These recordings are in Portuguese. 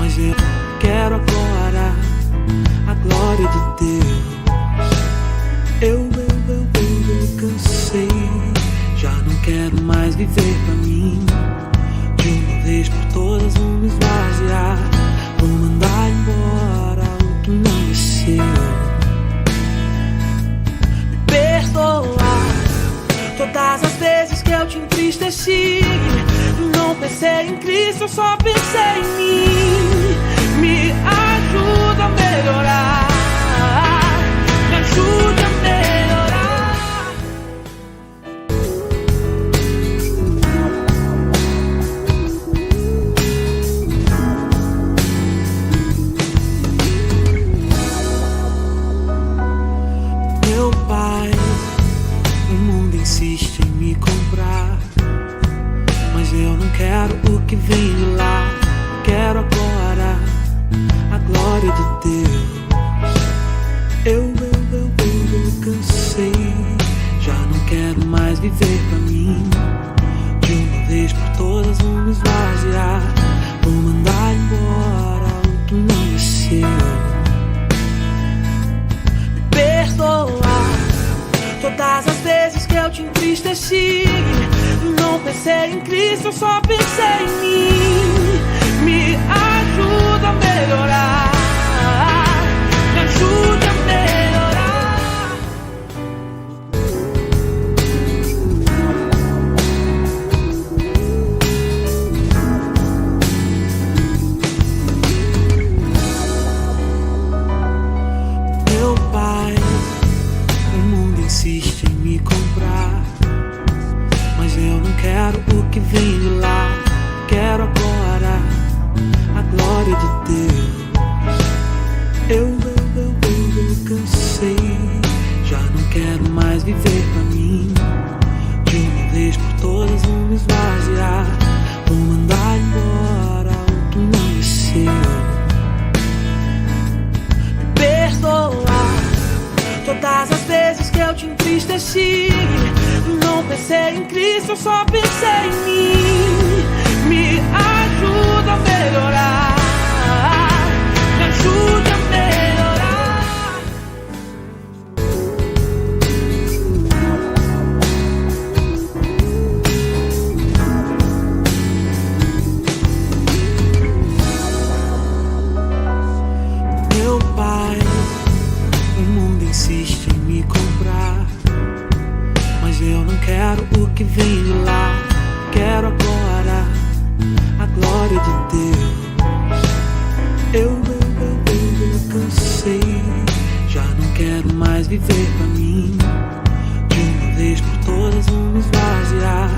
mas eu quero agora a glória de Deus. Eu cansei, já não quero mais viver pra mim. De uma vez por todas vou me esvaziar, vou mandar embora o que não é seu. Me perdoar todas as vezes que eu te entristeci. Não pensei em Cristo, eu só pensei em mim. Me ajuda a melhorar, me ajuda a melhorar. Meu pai, o mundo insiste em me comprar, mas eu não quero o que vem de lá. Quero agora a glória de Deus. Eu cansei, já não quero mais viver pra mim. De uma vez por todas vou me esvaziar, vou mandar embora o que não é seu. Me perdoar todas as vezes que eu te entristeci. Não pensei em Cristo, eu só pensei em mim. Me ajuda a melhorar, me ajuda a melhorar. Meu pai, o mundo insiste em me comprar, mas eu não quero o que vem de lá. Quero agora a glória de Deus. Eu cansei, já não quero mais viver pra mim. De uma vez por todas vou me esvaziar, vou mandar embora o que não é seu. Me perdoar todas as vezes que eu te entristeci. Não pensei em Cristo, eu só pensei em mim. Me ajuda a melhorar, me ajuda a melhorar. Meu pai, o mundo insiste em me comprar, mas eu não quero o que vem de lá. Quero agora a glória de Deus. Eu cansei, já não quero mais viver pra mim. De uma vez por todas vou me esvaziar,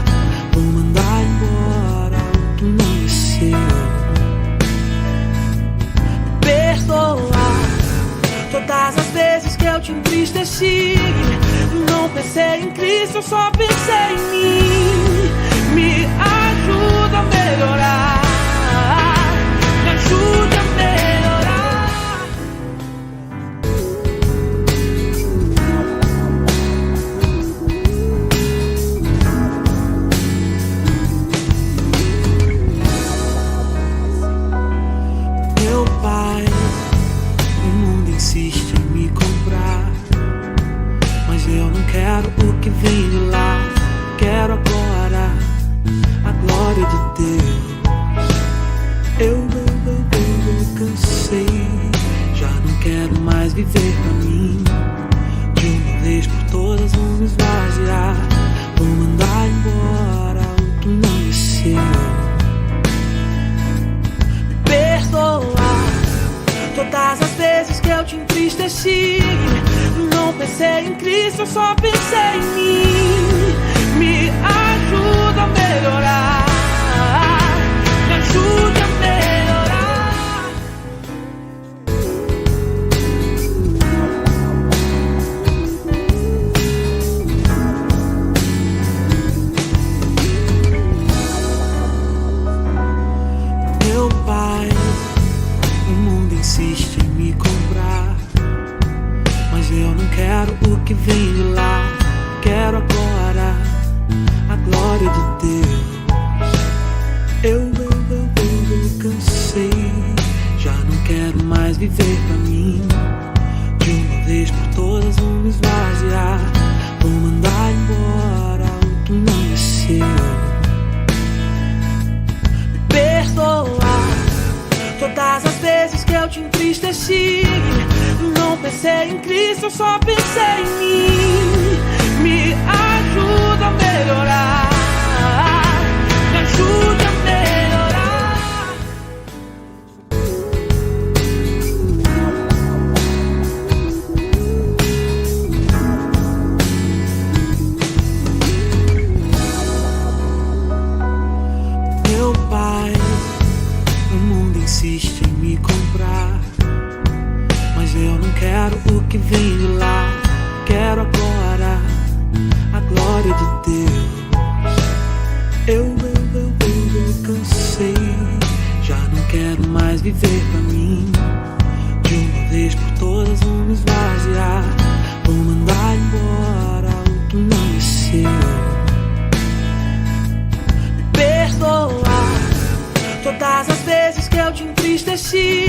vou mandar embora o que não é seu. Perdoar todas as vezes que eu te entristeci. Não pensei em Cristo, eu só pensei em mim. Me ajuda a melhorar, me ajuda a melhorar. Meu pai, o mundo insiste em me comprar, mas eu não quero o que vem de lá. Quero agora a glória de Deus. Eu cansei, já não quero mais viver pra mim. De uma vez por todas vou me esvaziar, vou mandar embora o que não é seu. Me perdoar todas as vezes que eu te entristeci. Não pensei em Cristo, eu só pensei em mim. Me ajuda a melhorar, me ajuda a melhorar. Meu pai, o mundo insiste em me comprar, mas eu não quero o que vem de lá. Quero agora a glória de Deus. Eu mais viver pra mim. De uma vez por todas vou me esvaziar. Vou mandar embora o que não é seu. Me perdoar todas as vezes que eu te entristeci. Não pensei em Cristo, eu só pensei em mim. Me ajuda a melhorar. Me ajuda a melhorar. Meu pai, o mundo insiste em me comprar, mas eu não quero o que vem de lá. Quero agora a glória de Deus. Eu cansei, já não quero mais viver pra mim. De uma vez por todas vou me esvaziar. Vou mandar embora o que não é seu. Me perdoar todas as vezes que eu te entristeci.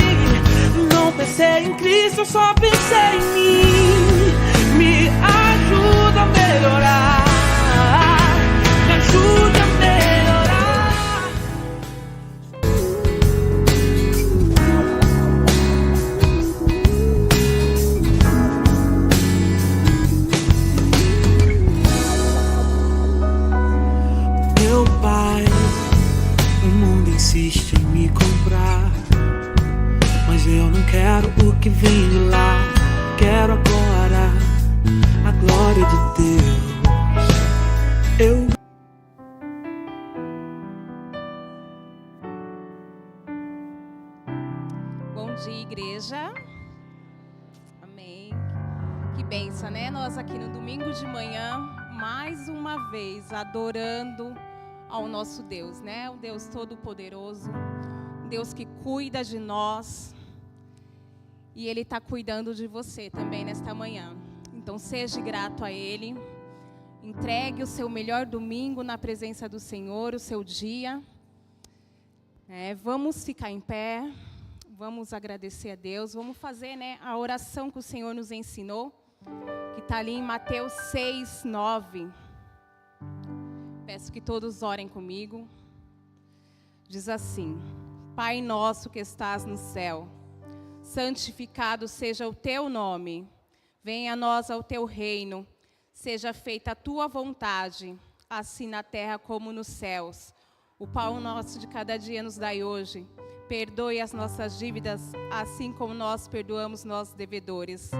Não pensei em Cristo, eu só pensei em mim. Me ajuda a melhorar. Me ajuda a melhorar. Meu pai, o mundo insiste em me comprar, mas eu não quero o que vem de lá. Quero agora a glória de Deus. Bom dia, igreja. Amém. Que bênção, né? Nós aqui no domingo de manhã, mais uma vez, adorando ao nosso Deus, né? O Deus Todo-Poderoso, Deus que cuida de nós. E Ele está cuidando de você também nesta manhã. Então seja grato a Ele. Entregue o seu melhor domingo na presença do Senhor, o seu dia. Vamos ficar em pé. Vamos agradecer a Deus. Vamos fazer, né, a oração que o Senhor nos ensinou, que está ali em Mateus 6, 9. Peço que todos orem comigo. Diz assim: Pai nosso que estás no céu, santificado seja o teu nome. Venha a nós o teu reino. Seja feita a tua vontade, assim na terra como nos céus. O pão nosso de cada dia nos dai hoje. Perdoe as nossas dívidas, assim como nós perdoamos nossos devedores.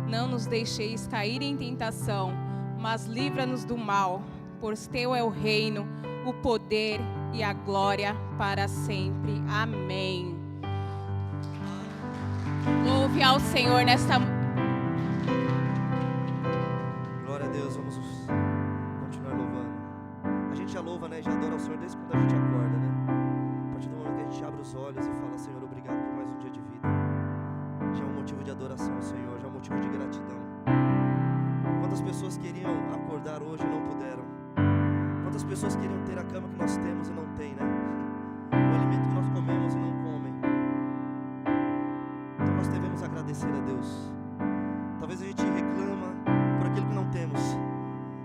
Não nos deixeis cair em tentação, mas livra-nos do mal. Pois teu é o reino, o poder e a glória para sempre. Amém. Louve ao Senhor nesta... Glória a Deus, vamos continuar louvando. A gente já louva, né? Já adora o Senhor desde quando a gente acorda, né? A partir do momento que a gente abre os olhos e fala: Senhor, obrigado por mais um dia de vida. Já é um motivo de adoração ao Senhor, já é um motivo de gratidão. Quantas pessoas queriam acordar hoje e não puderam? Quantas pessoas queriam ter a cama que nós temos e não tem, né? O alimento que nós comemos e não comem. Então nós devemos agradecer a Deus. Talvez a gente reclama por aquilo que não temos,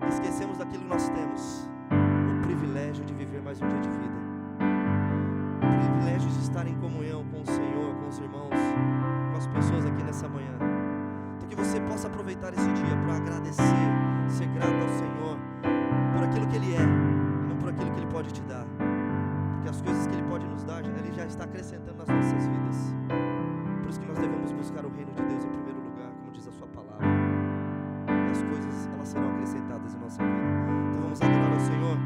esquecemos daquilo que nós temos. O privilégio de viver mais um dia de vida, o privilégio de estar em comunhão com o Senhor, com os irmãos, com as pessoas aqui nessa manhã. Então que você possa aproveitar esse dia para agradecer, ser grato ao Senhor por aquilo que Ele é e não por aquilo que Ele pode te dar, porque as coisas que Ele pode nos dar, Ele já está acrescentando nas nossas vidas. Por isso que nós devemos buscar o reino de Deus em primeiro lugar, como diz a sua palavra, e as coisas, elas serão acrescentadas em nossa vida. Então vamos adorar ao Senhor,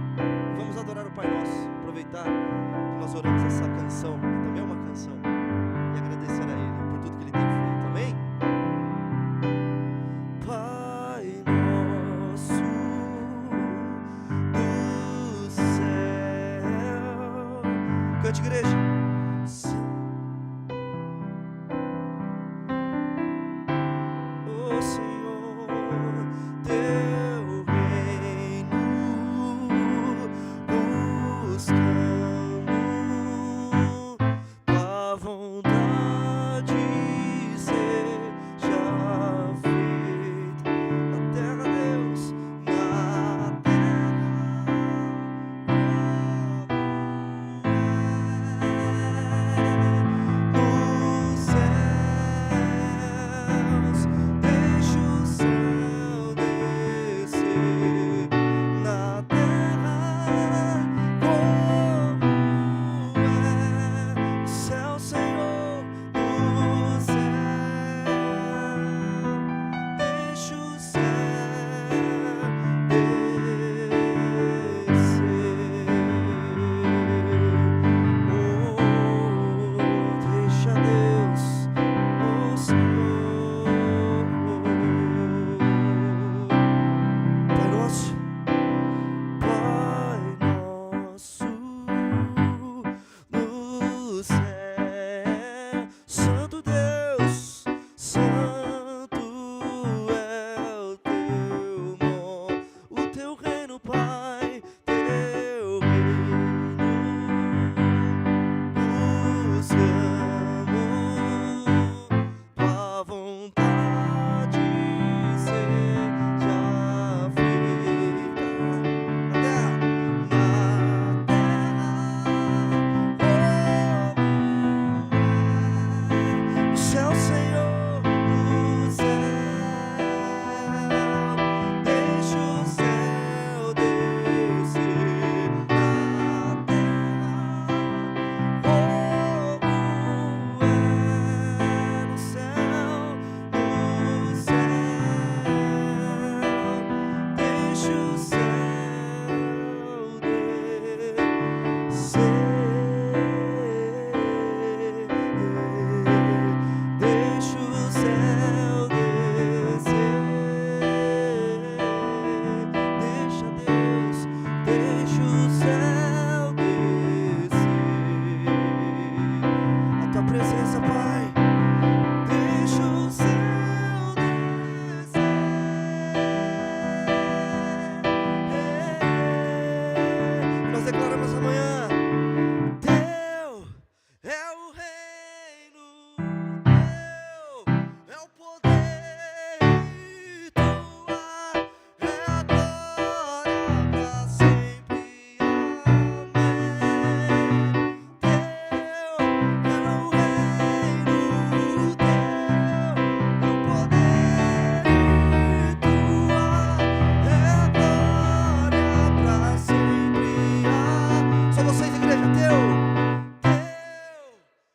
vamos adorar o Pai Nosso, aproveitar que nós oramos essa canção, que também é uma canção, e agradecer a Ele por tudo que Ele tem feito. Amém? Pai Nosso do céu, cante, igreja. Buscamos tua presença, Pai. Deixa o céu descer. Nós declaramos amanhã: Teu é o reino, Teu é o poder, e Tua é a glória pra sempre. Amém. Teu é o reino, Teu é o poder, e Tua é a glória pra sempre. Só vocês, igreja. Teu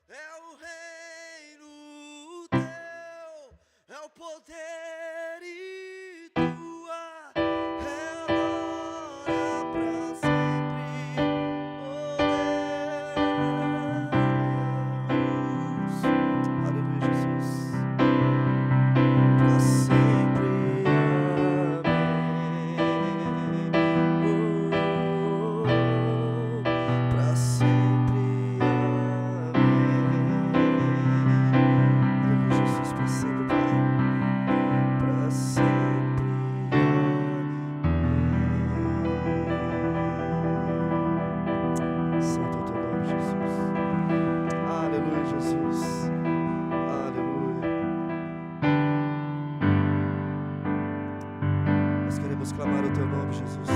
é o reino, Teu é o poder, e Tua é a glória pra sempre. Oh Deus, aleluia, Jesus, pra sempre. Amém. Pra sempre. Amém. Aleluia, Jesus, pra sempre, Pai. Pra sempre. Amém. Santo é o teu nome, Jesus. Aleluia, Jesus. Aleluia. Nós queremos clamar o teu nome, Jesus.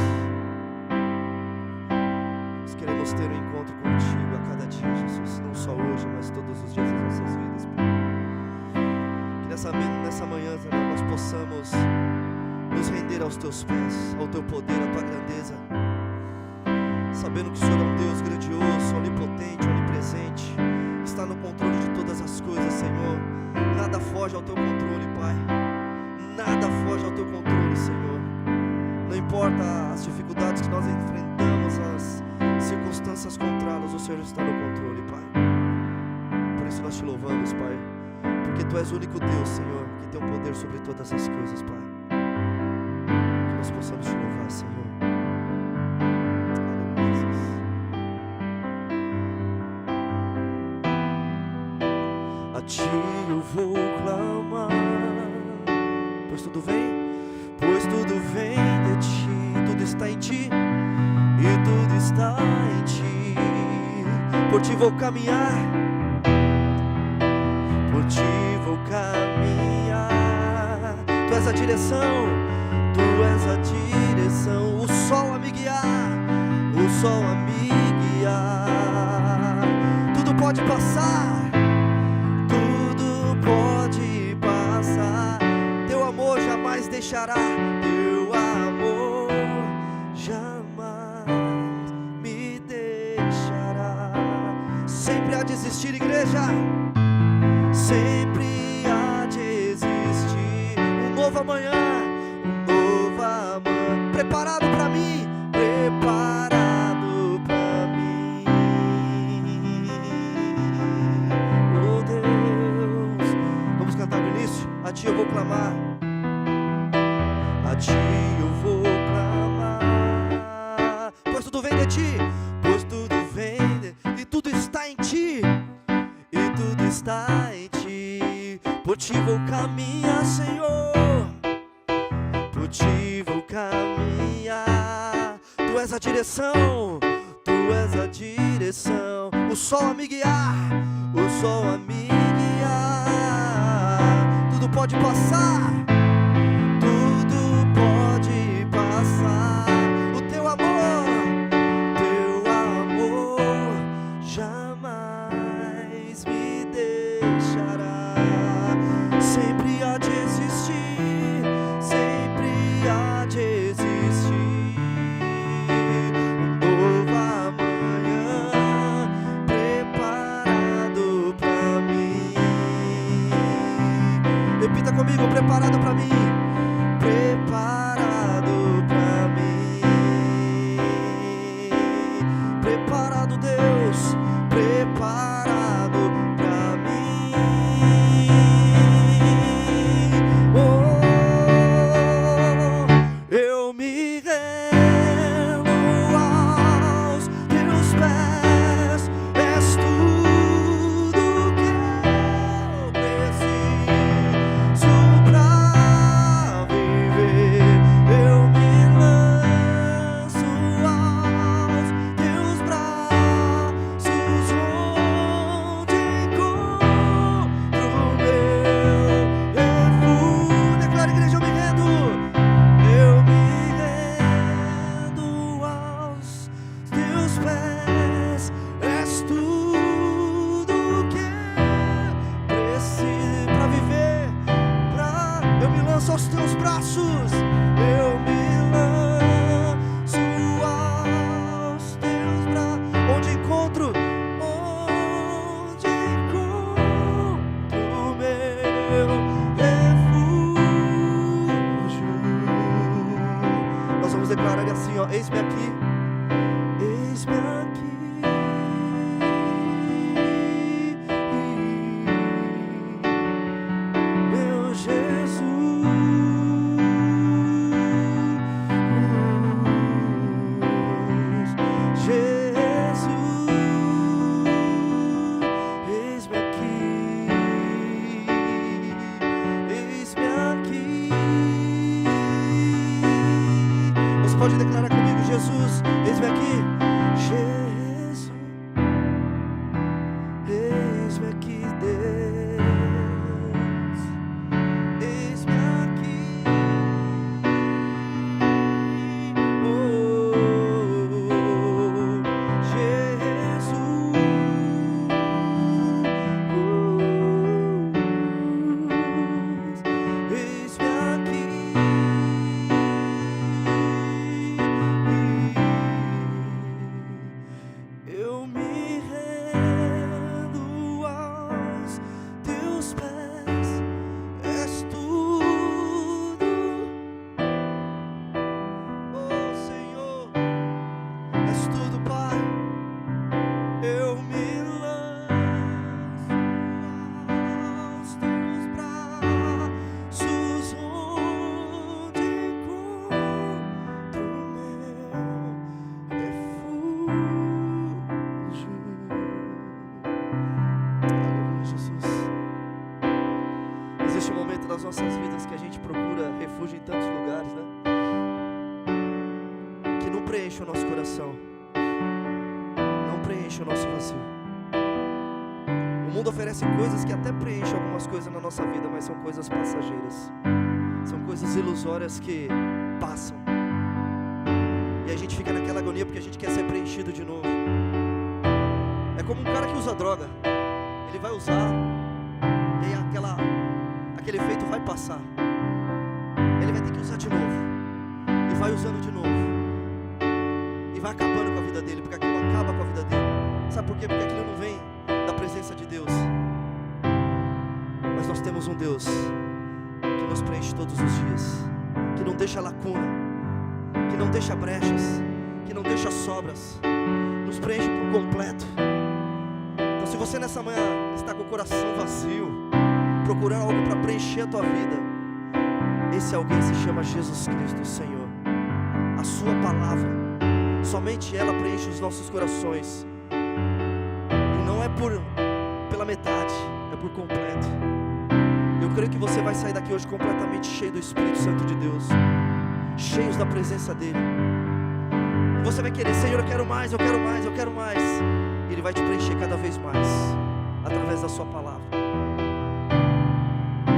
Nós queremos ter um encontro contigo a cada dia, Jesus. Não só hoje, mas todos os dias das nossas vidas, Pai. Que nessa manhã, Senhor, nós possamos nos render aos teus pés, ao teu poder, à tua grandeza, sabendo que o Senhor é um Deus grandioso, onipotente, onipresente, está no controle de todas as coisas, Senhor. Nada foge ao teu controle, Pai. Nada foge ao teu controle, Senhor. Não importa as dificuldades que nós enfrentamos, as circunstâncias contrárias, o Senhor está no controle, Pai. Por isso nós te louvamos, Pai, porque Tu és o único Deus, Senhor, que tem o poder sobre todas as coisas, Pai. Que nós possamos te louvar, Senhor. Aleluia, Jesus. A Ti eu vou clamar, pois tudo vem de Ti, tudo está em Ti, e tudo está em Ti. Por Ti vou caminhar, por Ti vou caminhar. Tu és a direção, Tu és a direção. O sol a me guiar, o sol a me guiar. Tudo pode passar, tudo pode passar. Teu amor jamais deixará, Teu amor jamais me deixará. Sempre há de existir, igreja, sempre há de existir um novo amanhã, preparado pra mim, preparado pra mim. Oh Deus, vamos cantar no início. A Ti eu vou clamar, a Ti eu vou clamar, pois tudo vem de Ti, pois tudo vem de... e tudo está em Ti, e tudo está em Ti. Por Ti vou caminhar, Senhor, por Ti vou caminhar. Tu és a direção, Tu és a direção. O sol a me guiar, o sol a me guiar. Tudo pode passar, tudo pode passar. O Teu amor jamais me deixará. Sempre há de existir, sempre há de existir um novo amanhã, preparado pra mim. Repita comigo: preparado pra mim, preparado pra mim. Preparado, Deus, preparado pra mim. Oh, eu me rendo aos Teus pés. És tudo que lanço aos teus braços, eu me lanço aos teus braços. Onde encontro meu refúgio. Nós vamos declarar assim, ó: eis-me aqui, eis-me aqui. Pode declarar comigo: Jesus, eis-me aqui. Jesus, eis-me aqui, Deus, eis-me aqui. Oh, Jesus, eis-me aqui. Eu me rendo aos teus pés, és tudo, oh Senhor, és tudo, Pai. Eu me lanço aos teus braços, onde encontro meu refúgio. Aleluia, Jesus. Existe um momento nas nossas vidas que a gente procura refúgio em tantos lugares, né? Que não preenche o nosso coração, não preenche o nosso vazio. O mundo oferece coisas que até preenchem algumas coisas na nossa vida, mas são coisas passageiras, são coisas ilusórias que passam. E a gente fica naquela agonia porque a gente quer ser preenchido de novo. É como um cara que usa droga. Ele vai usar e aí aquele efeito vai passar. Ele vai ter que usar de novo. E vai usando de novo. E vai acabando com a vida dele, porque aquilo acaba com a vida dele. Sabe por quê? Porque aquilo não vem da presença de Deus. Mas nós temos um Deus que nos preenche todos os dias, que não deixa lacuna, que não deixa brechas, que não deixa sobras, nos preenche por completo. Então, se você nessa manhã está com o coração vazio, procurando algo para preencher a tua vida, esse alguém se chama Jesus Cristo, Senhor. A sua palavra, somente ela preenche os nossos corações. E não é pela metade, é por completo. Eu creio que você vai sair daqui hoje completamente cheio do Espírito Santo de Deus, cheios da presença dele. E você vai querer: Senhor, eu quero mais, eu quero mais, eu quero mais. E ele vai te preencher cada vez mais através da sua palavra.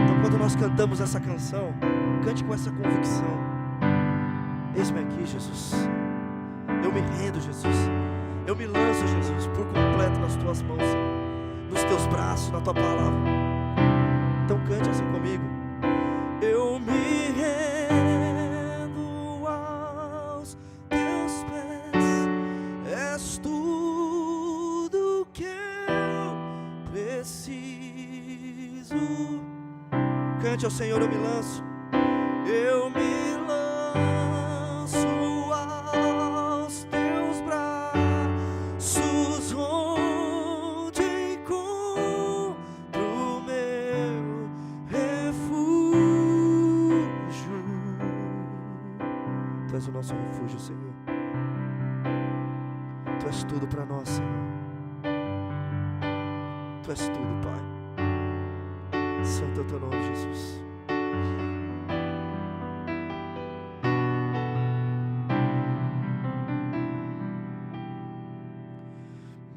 Então, quando nós cantamos essa canção, cante com essa convicção: eis-me aqui, Jesus. Eu me rendo, Jesus. Eu me lanço, Jesus, por completo nas tuas mãos, Senhor, nos teus braços, na tua palavra. Então cante assim comigo: eu me rendo aos teus pés, és tudo que eu preciso. Cante ao Senhor: eu me lanço, eu me lanço aos teus braços, onde encontro meu refúgio. Tu és o nosso refúgio, Senhor. Tu és tudo para nós, Senhor. Tu és tudo, Pai. Santo é o teu nome, Jesus.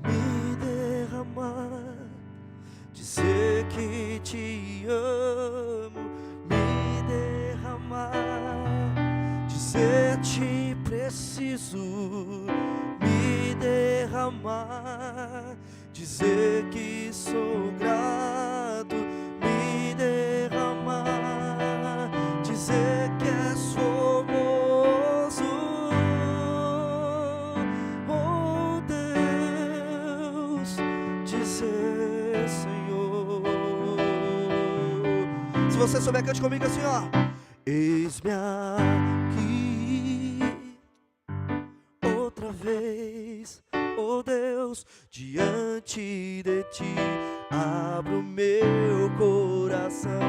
Me derramar, dizer que te amo. Me derramar, dizer te preciso. Me derramar, dizer que sou grato. Me derramar, Se você souber, cante comigo assim, ó. Eis-me aqui outra vez, oh Deus, diante de ti. Abro meu coração,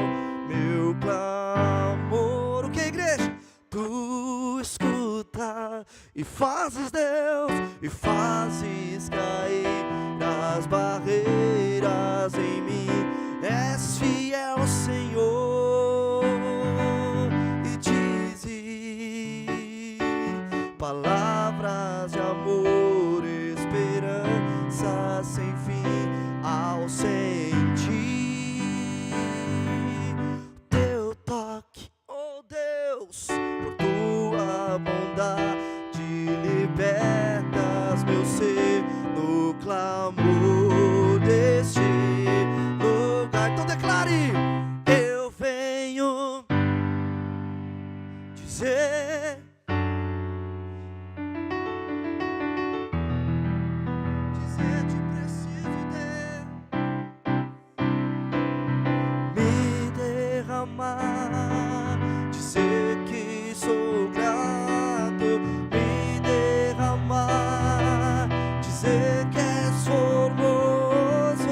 meu clamor. O que, igreja? Tu escuta e fazes, Deus, e fazes cair as barreiras em mim. És fiel, Senhor, e dizes palavras de amor, esperança sem fim ao sentir teu toque, oh Deus, por tua bondade libertas meu ser no clamor deste lugar. Então declare: eu venho dizer, te preciso me derramar, dizer que sou grato, me derramar, dizer que és formoso,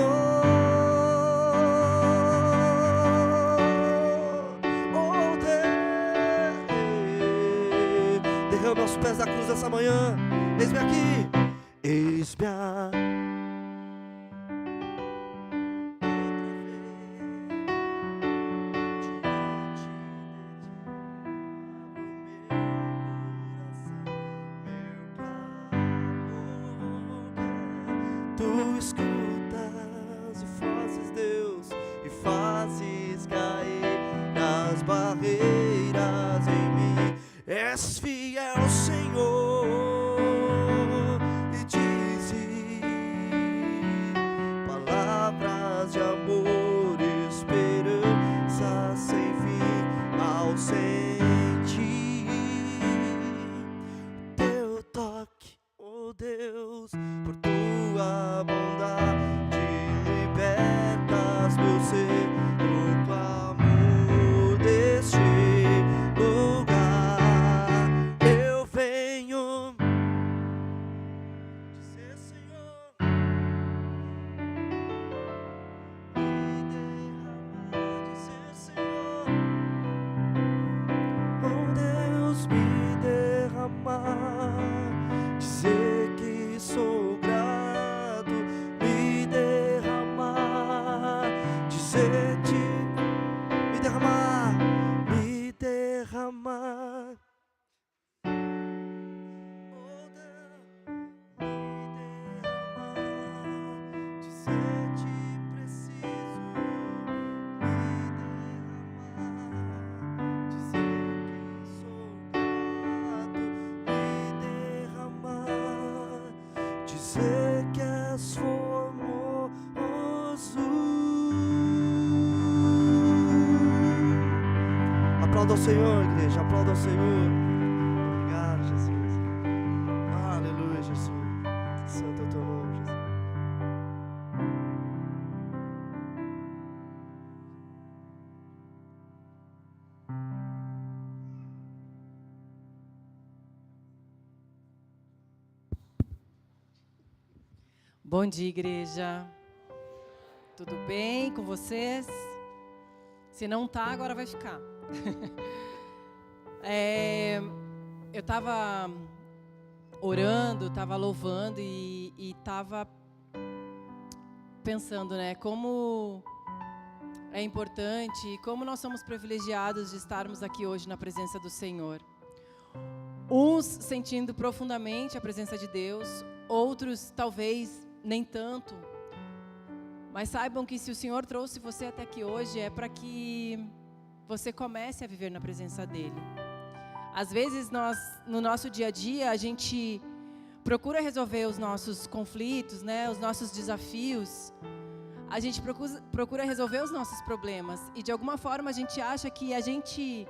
oh Deus. Derrame aos pés da cruz essa manhã. Eis-me aqui, eis-me aqui. Tu escutas e fazes, Deus, e fazes cair as barreiras em mim. És fiel, Senhor, e dizes palavras de amor, esperança sem fim ao sentir teu toque, oh Deus, por tua bondade libertas meu ser no clamor deste lugar. Eu venho dizer, Senhor, me derramar, dizer, Senhor, oh Deus, me derramar, dizer que sou grato, me derramar, dizer-te, me derramar, me derramar, oh Deus, me derramar, dizer-te preciso, me derramar, dizer que sou grato, me derramar, dizer que és formoso. Aplauda ao Senhor, igreja, aplauda ao Senhor. Obrigado, Jesus. Aleluia, Jesus. Santo é o teu nome, Jesus. Bom dia, igreja. Tudo bem com vocês? Se não tá, agora vai ficar. Eu estava orando, estava louvando e estava pensando, né, como é importante, como nós somos privilegiados de estarmos aqui hoje na presença do Senhor. Uns sentindo profundamente a presença de Deus, outros talvez nem tanto, mas saibam que se o Senhor trouxe você até aqui hoje é para que você comece a viver na presença dEle. Às vezes nós, no nosso dia a dia, a gente procura resolver os nossos conflitos, né, os nossos desafios, a gente procura resolver os nossos problemas e de alguma forma a gente acha que a gente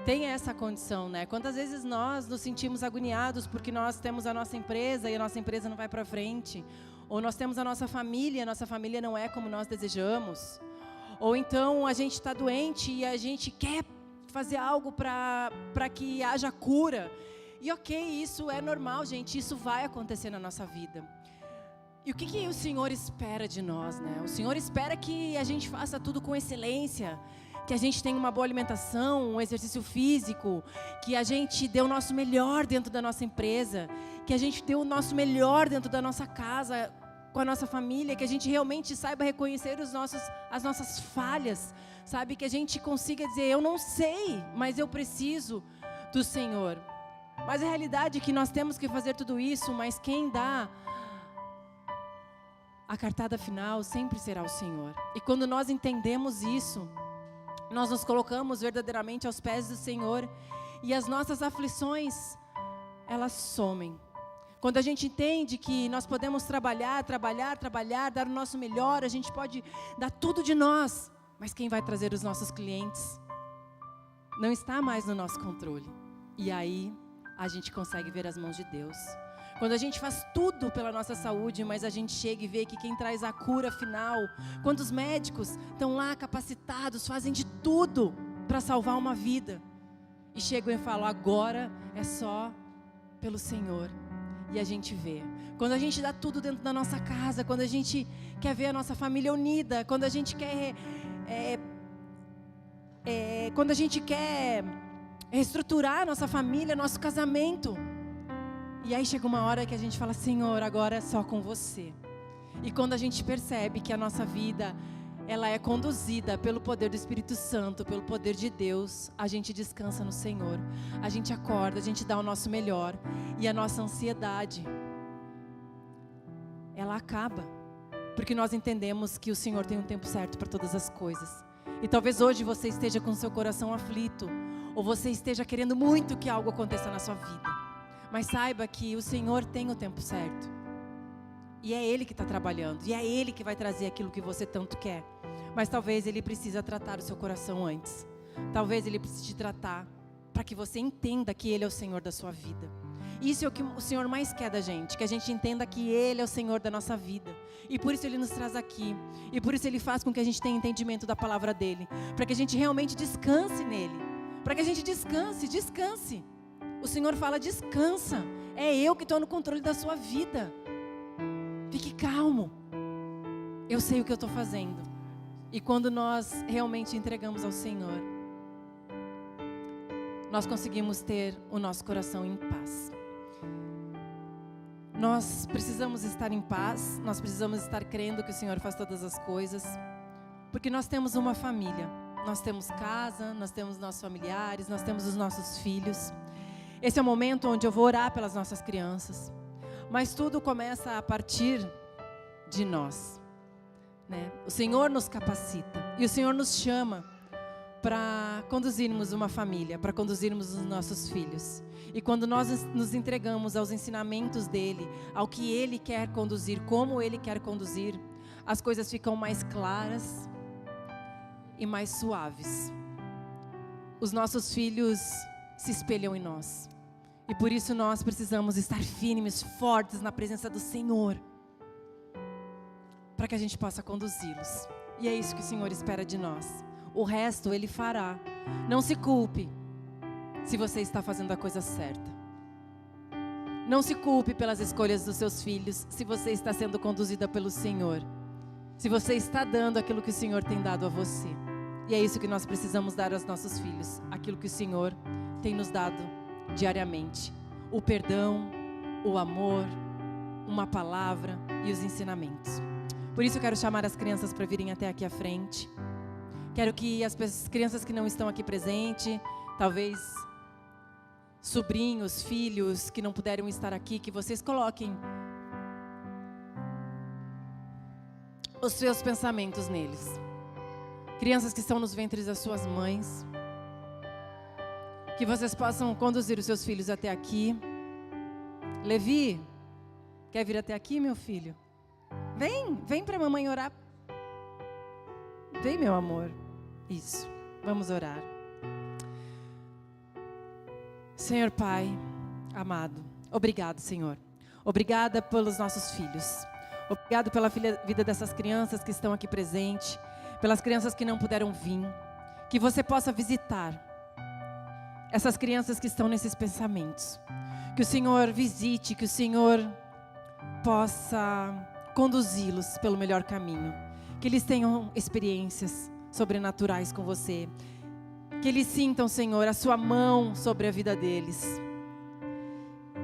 tem essa condição, né? Quantas vezes nós nos sentimos agoniados porque nós temos a nossa empresa e a nossa empresa não vai para frente, ou nós temos a nossa família não é como nós desejamos, Ou então a gente está doente e a gente quer fazer algo para que haja cura. E ok, isso é normal, gente, isso vai acontecer na nossa vida. E o que o Senhor espera de nós, né? O Senhor espera que a gente faça tudo com excelência, que a gente tenha uma boa alimentação, um exercício físico, que a gente dê o nosso melhor dentro da nossa empresa, que a gente dê o nosso melhor dentro da nossa casa, com a nossa família, que a gente realmente saiba reconhecer as nossas falhas, sabe? Que a gente consiga dizer, eu não sei, mas eu preciso do Senhor. Mas a realidade é que nós temos que fazer tudo isso, mas quem dá a cartada final sempre será o Senhor. E quando nós entendemos isso, nós nos colocamos verdadeiramente aos pés do Senhor e as nossas aflições, elas somem. Quando a gente entende que nós podemos trabalhar, dar o nosso melhor, a gente pode dar tudo de nós, mas quem vai trazer os nossos clientes não está mais no nosso controle. E aí a gente consegue ver as mãos de Deus. Quando a gente faz tudo pela nossa saúde, mas a gente chega e vê que quem traz a cura final, quando os médicos estão lá capacitados, fazem de tudo para salvar uma vida, e chegam e falam, agora é só pelo Senhor. E a gente vê. Quando a gente dá tudo dentro da nossa casa, quando a gente quer ver a nossa família unida, quando a gente quer reestruturar a nossa família, nosso casamento. E aí chega uma hora que a gente fala, Senhor, agora é só com você. E quando a gente percebe que a nossa vida, ela é conduzida pelo poder do Espírito Santo, pelo poder de Deus, a gente descansa no Senhor. A gente acorda, a gente dá o nosso melhor. E a nossa ansiedade, ela acaba. Porque nós entendemos que o Senhor tem um tempo certo para todas as coisas. E talvez hoje você esteja com seu coração aflito, ou você esteja querendo muito que algo aconteça na sua vida. Mas saiba que o Senhor tem o tempo certo. E é Ele que está trabalhando. E é Ele que vai trazer aquilo que você tanto quer. Mas talvez Ele precisa tratar o seu coração antes. Talvez Ele precise te tratar para que você entenda que Ele é o Senhor da sua vida. Isso é o que o Senhor mais quer da gente. Que a gente entenda que Ele é o Senhor da nossa vida. E por isso Ele nos traz aqui. E por isso Ele faz com que a gente tenha entendimento da palavra dEle. Para que a gente realmente descanse nele. Para que a gente descanse. O Senhor fala, descansa. É eu que estou no controle da sua vida. Fique calmo. Eu sei o que eu estou fazendo. E quando nós realmente entregamos ao Senhor, nós conseguimos ter o nosso coração em paz. Nós precisamos estar em paz. Nós precisamos estar crendo que o Senhor faz todas as coisas. Porque nós temos uma família. Nós temos casa, nós temos nossos familiares, nós temos os nossos filhos. Esse é o momento onde eu vou orar pelas nossas crianças. Mas tudo começa a partir de nós, né? O Senhor nos capacita. E o Senhor nos chama para conduzirmos uma família, para conduzirmos os nossos filhos. E quando nós nos entregamos aos ensinamentos dEle, ao que Ele quer conduzir, como Ele quer conduzir, as coisas ficam mais claras e mais suaves. Os nossos filhos se espelham em nós. E por isso nós precisamos estar firmes, fortes na presença do Senhor, para que a gente possa conduzi-los. E é isso que o Senhor espera de nós. O resto Ele fará. Não se culpe se você está fazendo a coisa certa. Não se culpe pelas escolhas dos seus filhos, se você está sendo conduzida pelo Senhor. Se você está dando aquilo que o Senhor tem dado a você. E é isso que nós precisamos dar aos nossos filhos. Aquilo que o Senhor tem nos dado diariamente. O perdão, o amor, uma palavra e os ensinamentos. Por isso eu quero chamar as crianças para virem até aqui à frente. Quero que as crianças que não estão aqui presentes, talvez sobrinhos, filhos que não puderam estar aqui, que vocês coloquem os seus pensamentos neles. Crianças que estão nos ventres das suas mães, que vocês possam conduzir os seus filhos até aqui. Levi, quer vir até aqui, meu filho? Vem para a mamãe orar. Vem, meu amor. Isso, vamos orar. Senhor Pai amado, obrigado, Senhor. Obrigada pelos nossos filhos. Obrigado pela vida dessas crianças que estão aqui presentes. pelas crianças que não puderam vir, que você possa visitar essas crianças que estão nesses pensamentos, que o Senhor visite, que o Senhor possa conduzi-los pelo melhor caminho, que eles tenham experiências sobrenaturais com você, que eles sintam, Senhor, a sua mão sobre a vida deles,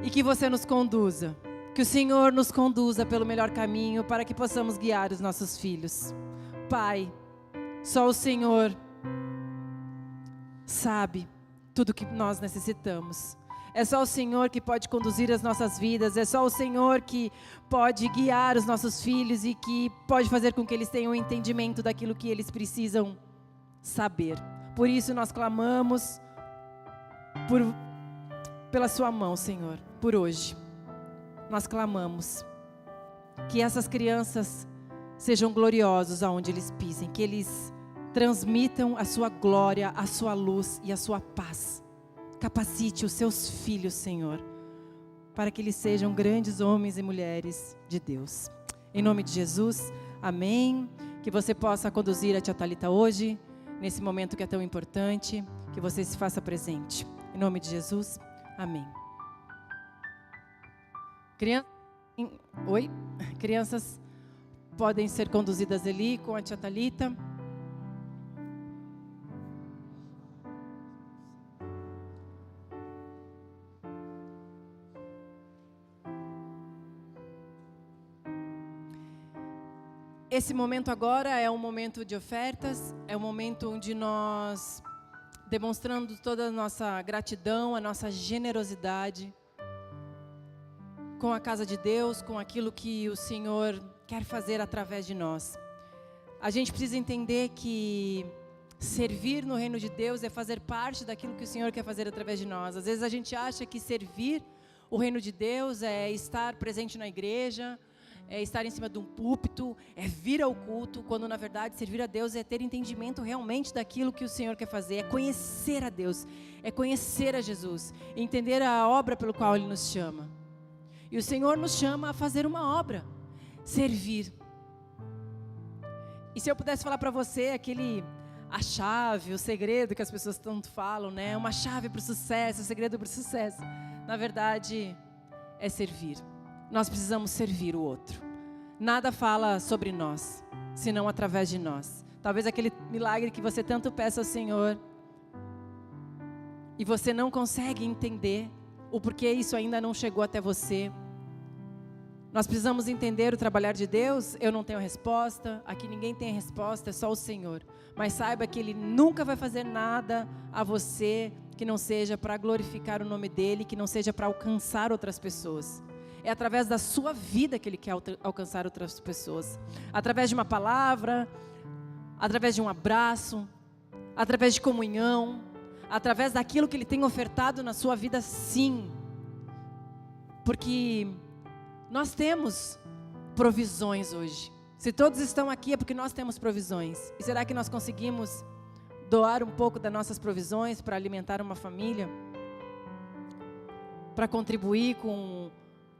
e que você nos conduza, que o Senhor nos conduza pelo melhor caminho para que possamos guiar os nossos filhos. Pai, só o Senhor sabe tudo que nós necessitamos. É só o Senhor que pode conduzir as nossas vidas, é só o Senhor que pode guiar os nossos filhos e que pode fazer com que eles tenham um entendimento daquilo que eles precisam saber. Por isso nós clamamos pela sua mão, Senhor, por hoje. Nós clamamos que essas crianças sejam gloriosos aonde eles pisem, que eles transmitam a sua glória, a sua luz e a sua paz. Capacite os seus filhos, Senhor, para que eles sejam grandes homens e mulheres de Deus. Em nome de Jesus, amém. Que você possa conduzir a tia Thalita hoje, nesse momento que é tão importante, que você se faça presente. Em nome de Jesus, amém. Crianças podem ser conduzidas ali com a tia Thalita. Esse momento agora é um momento de ofertas, é um momento onde nós, demonstrando toda a nossa gratidão, a nossa generosidade com a casa de Deus, com aquilo que o Senhor quer fazer através de nós. A gente precisa entender que servir no reino de Deus é fazer parte daquilo que o Senhor quer fazer através de nós. Às vezes a gente acha que servir o reino de Deus é estar presente na igreja, é estar em cima de um púlpito, é vir ao culto, quando na verdade servir a Deus é ter entendimento realmente daquilo que o Senhor quer fazer, é conhecer a Deus, é conhecer a Jesus, entender a obra pelo qual Ele nos chama. E o Senhor nos chama a fazer uma obra, servir. E se eu pudesse falar para você a chave, o segredo que as pessoas tanto falam, né? Uma chave para o sucesso, o segredo para o sucesso, na verdade é servir. Nós precisamos servir o outro. Nada fala sobre nós, senão através de nós. Talvez aquele milagre que você tanto peça ao Senhor e você não consegue entender o porquê isso ainda não chegou até você. Nós precisamos entender o trabalhar de Deus. Eu não tenho resposta, aqui ninguém tem resposta, é só o Senhor. Mas saiba que Ele nunca vai fazer nada a você que não seja para glorificar o nome dEle, que não seja para alcançar outras pessoas. É através da sua vida que Ele quer alcançar outras pessoas. Através de uma palavra, através de um abraço, através de comunhão, através daquilo que Ele tem ofertado na sua vida, sim. Porque nós temos provisões hoje. Se todos estão aqui é porque nós temos provisões. E será que nós conseguimos doar um pouco das nossas provisões para alimentar uma família? Para contribuir com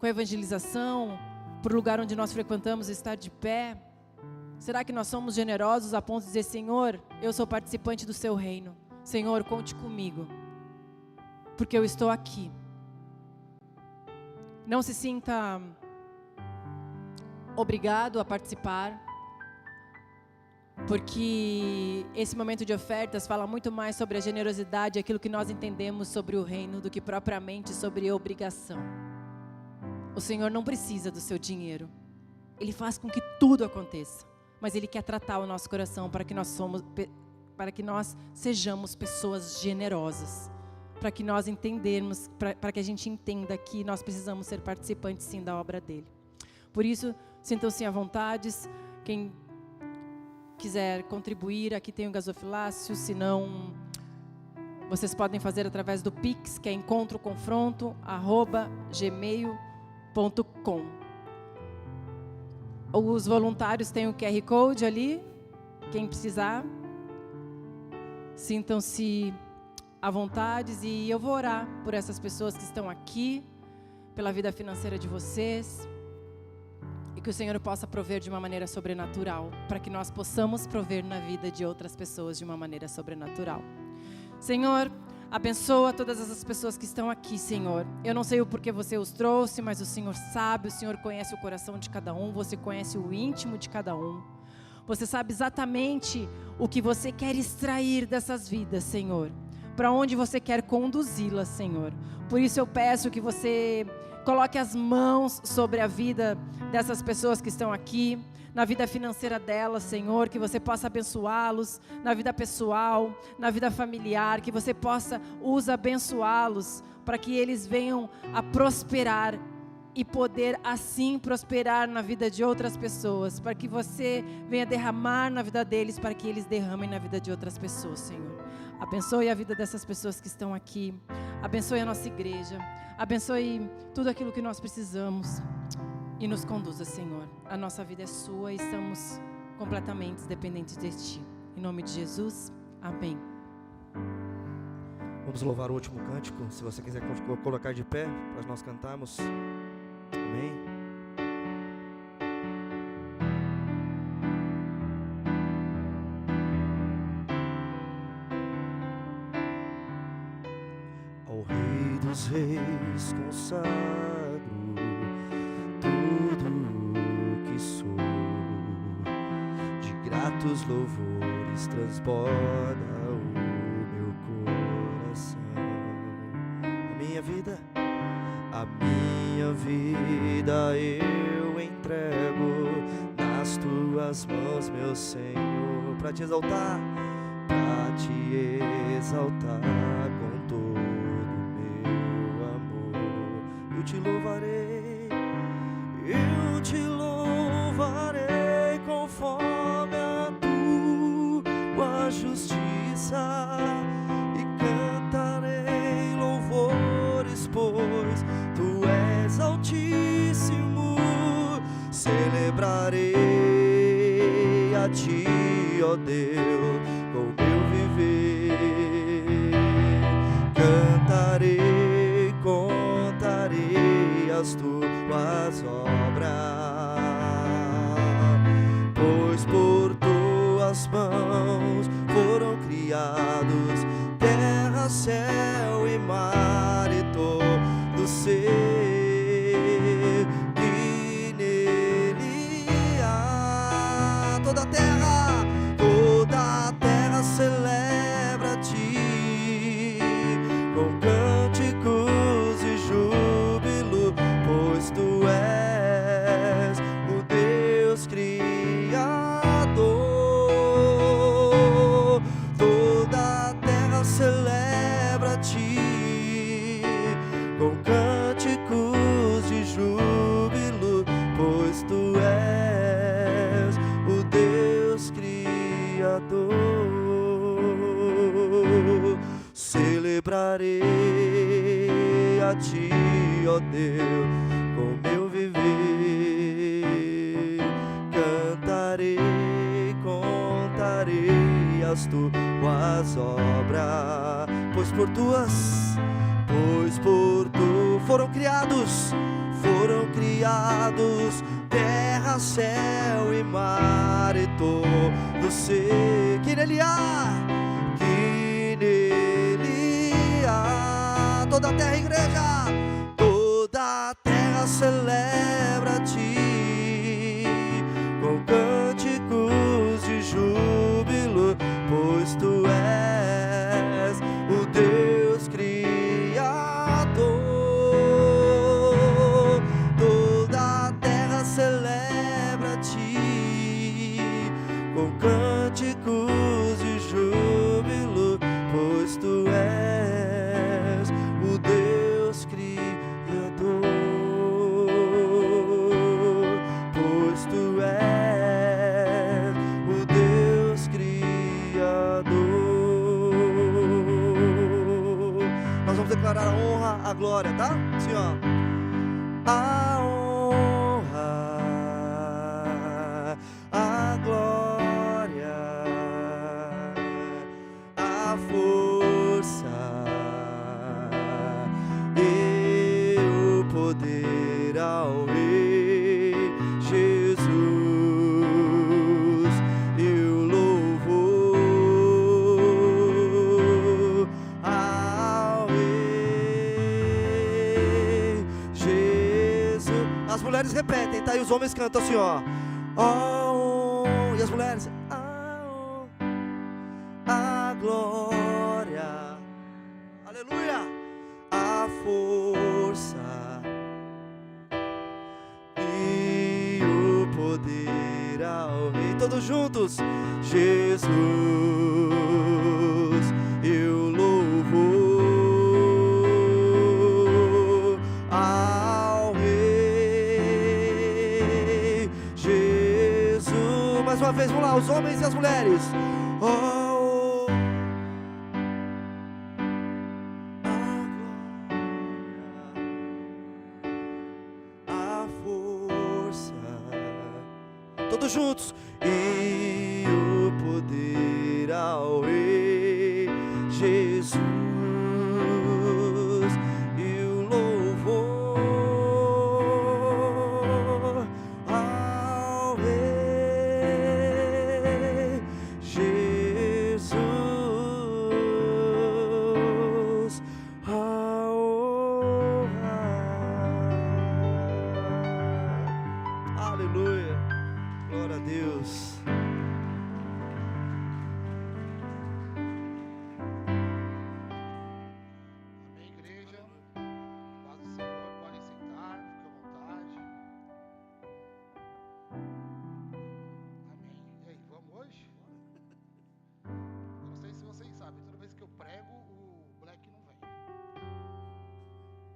a evangelização, para o lugar onde nós frequentamos estar de pé? Será que nós somos generosos a ponto de dizer: Senhor, eu sou participante do seu reino. Senhor, conte comigo, porque eu estou aqui. Não se sinta obrigado a participar, porque esse momento de ofertas fala muito mais sobre a generosidade, aquilo que nós entendemos sobre o reino, do que propriamente sobre obrigação. O Senhor não precisa do seu dinheiro. Ele faz com que tudo aconteça. Mas Ele quer tratar o nosso coração para que nós sejamos pessoas generosas. Para que nós entendermos, para que a gente entenda que nós precisamos ser participantes sim da obra dEle. Por isso, sintam-se à vontade. Quem quiser contribuir, aqui tem o gasofilácio. Se não, vocês podem fazer através do Pix, que é encontroconfronto@gmail.com. Os voluntários têm o QR Code ali. Quem precisar, sintam-se à vontade. E eu vou orar por essas pessoas que estão aqui, pela vida financeira de vocês. E que o Senhor possa prover de uma maneira sobrenatural, para que nós possamos prover na vida de outras pessoas de uma maneira sobrenatural. Senhor, abençoa todas essas pessoas que estão aqui, Senhor. Eu não sei o porquê você os trouxe, mas o Senhor sabe, o Senhor conhece o coração de cada um, você conhece o íntimo de cada um. Você sabe exatamente o que você quer extrair dessas vidas, Senhor. Para onde você quer conduzi-las, Senhor. Por isso eu peço que você coloque as mãos sobre a vida dessas pessoas que estão aqui, na vida financeira delas, Senhor, que você possa abençoá-los, na vida pessoal, na vida familiar, que você possa abençoá-los, para que eles venham a prosperar e poder assim prosperar na vida de outras pessoas, para que você venha derramar na vida deles, para que eles derramem na vida de outras pessoas, Senhor. Abençoe a vida dessas pessoas que estão aqui, abençoe a nossa igreja, abençoe tudo aquilo que nós precisamos e nos conduza, Senhor. A nossa vida é sua e estamos completamente dependentes de Ti. Em nome de Jesus, amém. Vamos louvar o último cântico. Se você quiser colocar de pé para nós cantarmos. Amém. Ao Rei dos Reis consagro tudo o que sou, de gratos louvores transborda o meu coração. A minha vida eu entrego nas tuas mãos, meu Senhor, para te exaltar com todo o meu amor. Eu te louvarei conforme a tua justiça, e cantarei louvores, pois tu és altíssimo. Celebrarei a ti, ó Deus, com meu viver. Cantarei, contarei as tuas obras, pois por tuas mãos foram criados terra, céu e mar e todo ser que nele há. Toda a terra celebra a ti com cânticos e júbilo, pois tu és o Deus Criador. Toda a terra celebra a ti com cânticos de júbilo, pois tu és o Deus Criador. Celebrarei a ti, ó Deus, com meu viver. Cantarei, contarei as tuas obras, pois por tu foram criados terra, céu e mar e todo ser que nele há. Toda a terra, igreja, toda a terra celebra a ti com cânticos de júbilo, pois tu és o Deus Criador. Toda a terra celebra a ti com cânticos de júbilo, pois tu és o Deus Criador, pois tu és o Deus Criador. Nós vamos declarar a honra, a glória, tá? Assim, ó. A honra, a glória, a força e o poder ao Rei Jesus. mulheres repetem, tá? E os homens cantam assim, ó. Oh, e as mulheres, oh, a glória, aleluia, a força e o poder ao Rei. Todos juntos, Jesus, eu louvo ao Rei Jesus. Mais uma vez, vamos lá, os homens e as mulheres. Oh, a força, todos juntos, e o poder ao Rei Jesus, e o louvor ao Rei Jesus, a honra. Aleluia, glória a Deus. Amém, igreja. Paz do Senhor, podem sentar, fique à vontade. Amém. E aí, vamos hoje? Eu não sei se vocês sabem, toda vez que eu prego, o Black não vem.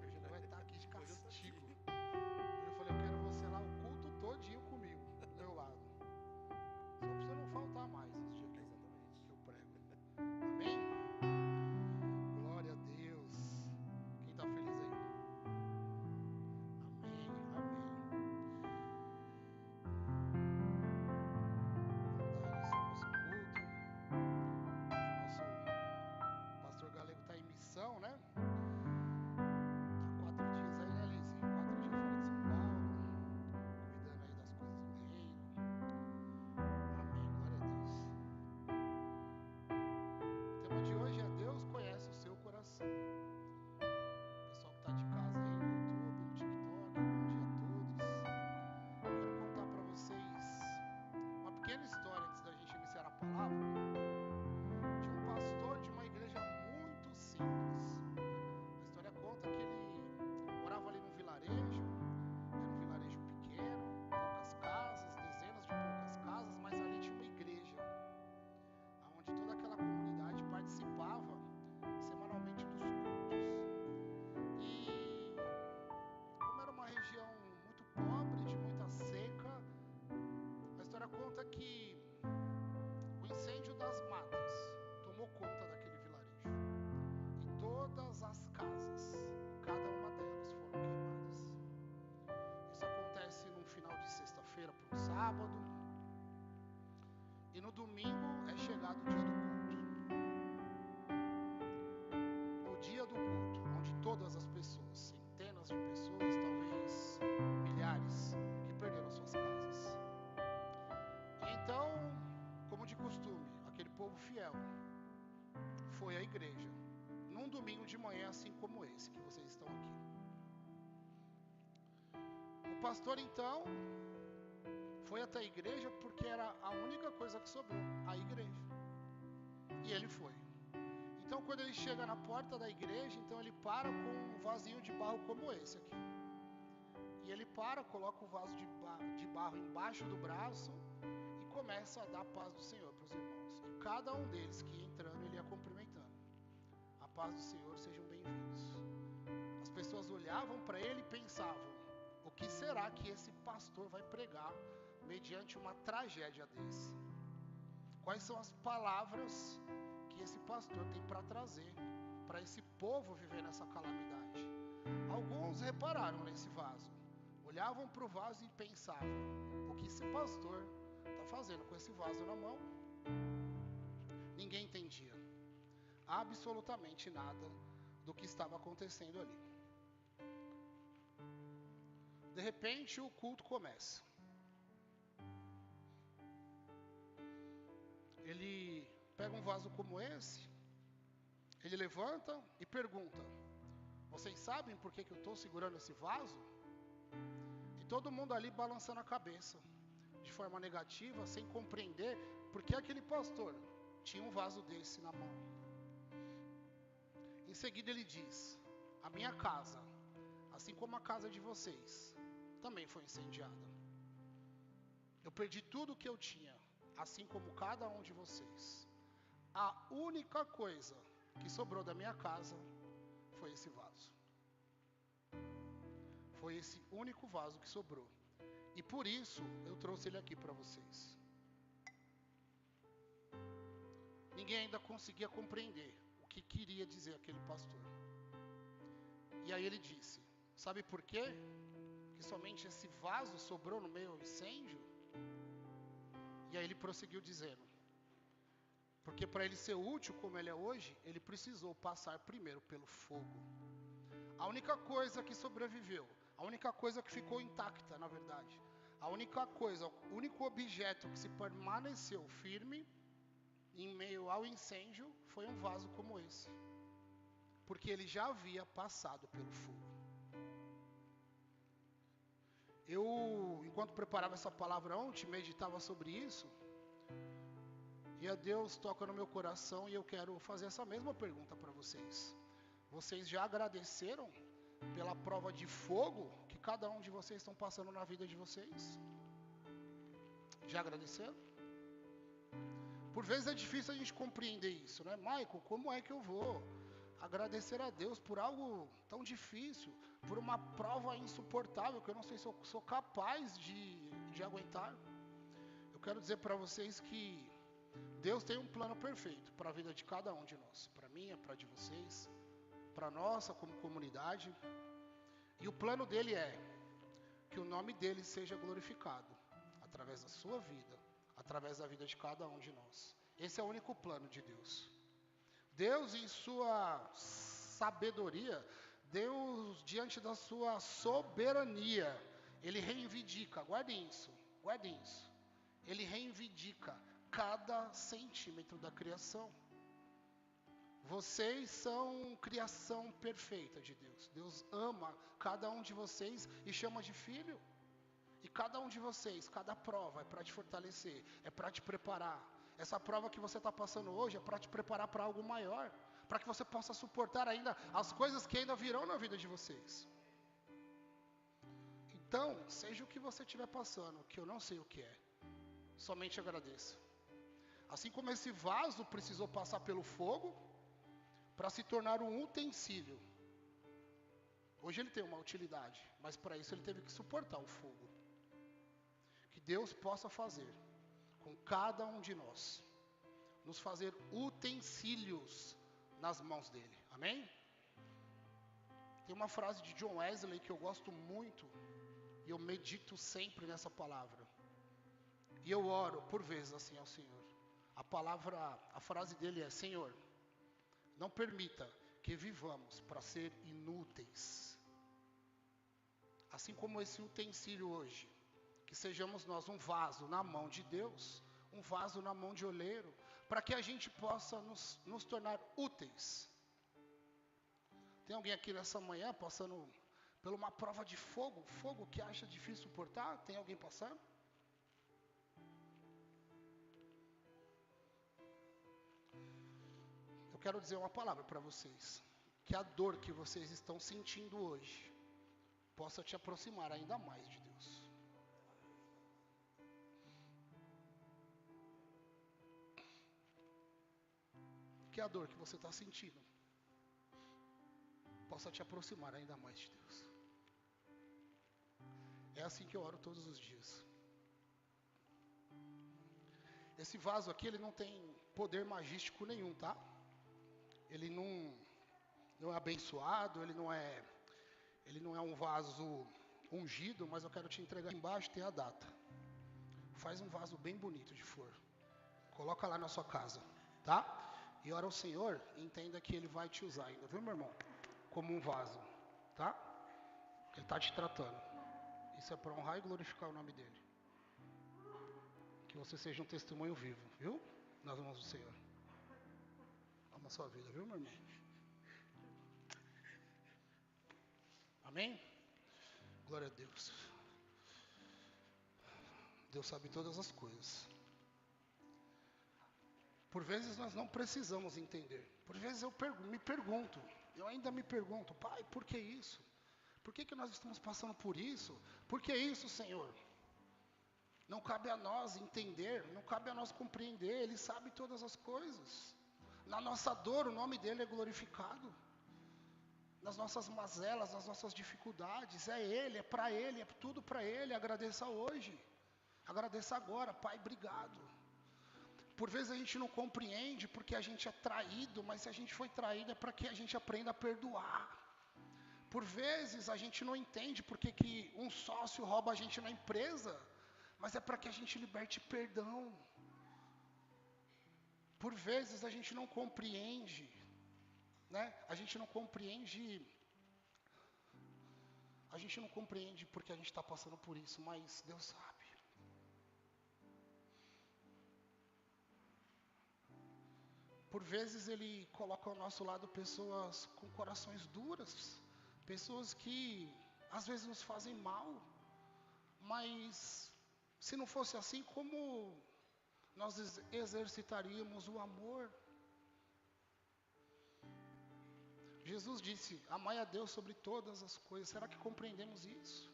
Ele vai estar aqui de castigo. Eu falei, eu quero você lá o culto todinho comigo, do meu lado. Só pra você não faltar mais esse dia que eu prego. Amém? Glória a Deus. Quem está feliz aí? Amém, amém. Vamos dar início ao nosso culto. Hoje o nosso pastor Galego está em missão, né? Tá 4 dias aí, né, Lizy? 4 dias fora de São Paulo, cuidando aí das coisas do reino. Amém, glória a Deus. O tema de hoje é Deus conhece o seu coração. Pessoal que está de casa aí no YouTube, no TikTok, bom dia a todos. Quero contar para vocês uma pequena história antes da gente iniciar a palavra, de um pastor de uma igreja muito simples. A história conta que ele morava ali num vilarejo, era um vilarejo pequeno, poucas casas, dezenas de poucas casas, mas ali tinha uma igreja, onde toda aquela comunidade participava semanalmente dos cultos. E como era uma região muito pobre, de muita seca, a história conta que o incêndio das matas tomou conta daquele vilarejo. E todas as casas, cada uma delas foram queimadas. Isso acontece num final de sexta-feira para um sábado. E no domingo é chegado o dia do culto. O dia do culto, onde todas as pessoas, centenas de pessoas, talvez milhares, que perderam suas casas. E então, como de costume, aquele povo fiel foi à igreja, num domingo de manhã, assim como esse que vocês estão aqui. O pastor, então, foi até a igreja porque era a única coisa que sobrou, a igreja. E ele foi. Então, quando ele chega na porta da igreja, então ele para com um vasinho de barro como esse aqui. E ele para, coloca o vaso de barro embaixo do braço e começa a dar a paz do Senhor para os irmãos. E cada um deles que ia entrando, ele ia cumprimentando. A paz do Senhor, sejam bem-vindos. As pessoas olhavam para ele e pensavam, o que será que esse pastor vai pregar mediante uma tragédia desse? Quais são as palavras que esse pastor tem para trazer para esse povo viver nessa calamidade? Alguns repararam nesse vaso, olhavam para o vaso e pensavam, o que esse pastor está fazendo com esse vaso na mão? Ninguém entendia absolutamente nada do que estava acontecendo ali. De repente o culto começa. Ele pega um vaso como esse, ele levanta e pergunta, vocês sabem por que eu estou segurando esse vaso? E E todo mundo ali balançando a cabeça, de forma negativa, sem compreender porque aquele pastor tinha um vaso desse na mão. Em seguida ele diz: a minha casa, assim como a casa de vocês, também foi incendiada. Eu perdi tudo o que eu tinha, assim como cada um de vocês. A única coisa que sobrou da minha casa foi esse vaso. Foi esse único vaso que sobrou. E por isso eu trouxe ele aqui para vocês. Ninguém ainda conseguia compreender o que queria dizer aquele pastor. E aí ele disse: sabe por quê? Que somente esse vaso sobrou no meio do incêndio? E aí ele prosseguiu dizendo: porque para ele ser útil como ele é hoje, ele precisou passar primeiro pelo fogo. A única coisa que sobreviveu, a única coisa que ficou intacta, na verdade, a única coisa, o único objeto que se permaneceu firme em meio ao incêndio foi um vaso como esse, porque ele já havia passado pelo fogo. Eu, enquanto preparava essa palavra ontem, meditava sobre isso, e a Deus toca no meu coração, e eu quero fazer essa mesma pergunta para vocês. Vocês já agradeceram pela prova de fogo que cada um de vocês estão passando na vida de vocês? Já agradeceram? Por vezes é difícil a gente compreender isso, né? Michael, como é que eu vou agradecer a Deus por algo tão difícil, por uma prova insuportável que eu não sei se eu sou capaz de aguentar? Eu quero dizer para vocês que Deus tem um plano perfeito para a vida de cada um de nós, para mim, para de vocês, para nossa como comunidade. E o plano dele é que o nome dele seja glorificado através da sua vida, através da vida de cada um de nós. Esse é o único plano de Deus. Deus, em sua sabedoria, Deus, diante da sua soberania, ele reivindica, guardem isso, ele reivindica cada centímetro da criação. Vocês são criação perfeita de Deus. Deus ama cada um de vocês e chama de filho. E cada um de vocês, cada prova é para te fortalecer, é para te preparar. Essa prova que você está passando hoje é para te preparar para algo maior, para que você possa suportar ainda as coisas que ainda virão na vida de vocês. Então, seja o que você estiver passando, que eu não sei o que é, somente agradeça. Assim como esse vaso precisou passar pelo fogo para se tornar um utensílio. Hoje ele tem uma utilidade, mas para isso ele teve que suportar o fogo. Que Deus possa fazer com cada um de nós, nos fazer utensílios nas mãos dele. Amém? Tem uma frase de John Wesley que eu gosto muito, e eu medito sempre nessa palavra. E eu oro por vezes assim ao Senhor. A frase dele é: Senhor, não permita que vivamos para ser inúteis. Assim como esse utensílio hoje, que sejamos nós um vaso na mão de Deus, um vaso na mão de oleiro, para que a gente possa nos tornar úteis. Tem alguém aqui nessa manhã passando por uma prova de fogo, fogo que acha difícil suportar? Tem alguém passando? Eu quero dizer uma palavra para vocês, que a dor que vocês estão sentindo hoje possa te aproximar ainda mais de Deus. Que a dor que você está sentindo possa te aproximar ainda mais de Deus. É assim que eu oro todos os dias. Esse vaso aqui, ele não tem poder magístico nenhum, tá? Ele não é abençoado, ele não é um vaso ungido, mas eu quero te entregar. Embaixo tem a data. Faz um vaso bem bonito de flor. Coloca lá na sua casa, tá? E ora ao Senhor e entenda que Ele vai te usar ainda, viu, meu irmão? Como um vaso, tá? Ele está te tratando. Isso é para honrar e glorificar o nome dEle. Que você seja um testemunho vivo, viu? Nas mãos do Senhor. Ama a sua vida, viu, meu irmão? Amém? Glória a Deus. Deus sabe todas as coisas. Por vezes nós não precisamos entender. Por vezes eu ainda me pergunto, Pai, por que isso? Por que nós estamos passando por isso? Por que isso, Senhor? Não cabe a nós entender, não cabe a nós compreender, Ele sabe todas as coisas. Na nossa dor, o nome dEle é glorificado. Nas nossas mazelas, nas nossas dificuldades, é Ele, é para Ele, é tudo para Ele. Agradeça hoje, agradeça agora, Pai, obrigado. Por vezes a gente não compreende porque a gente é traído, mas se a gente foi traído é para que a gente aprenda a perdoar. Por vezes a gente não entende porque que um sócio rouba a gente na empresa, mas é para que a gente liberte perdão. Por vezes a gente não compreende, né? A gente não compreende porque a gente está passando por isso, mas Deus sabe. Por vezes Ele coloca ao nosso lado pessoas com corações duras, pessoas que às vezes nos fazem mal, mas se não fosse assim, como nós exercitaríamos o amor? Jesus disse, amai a Deus sobre todas as coisas. Será que compreendemos isso?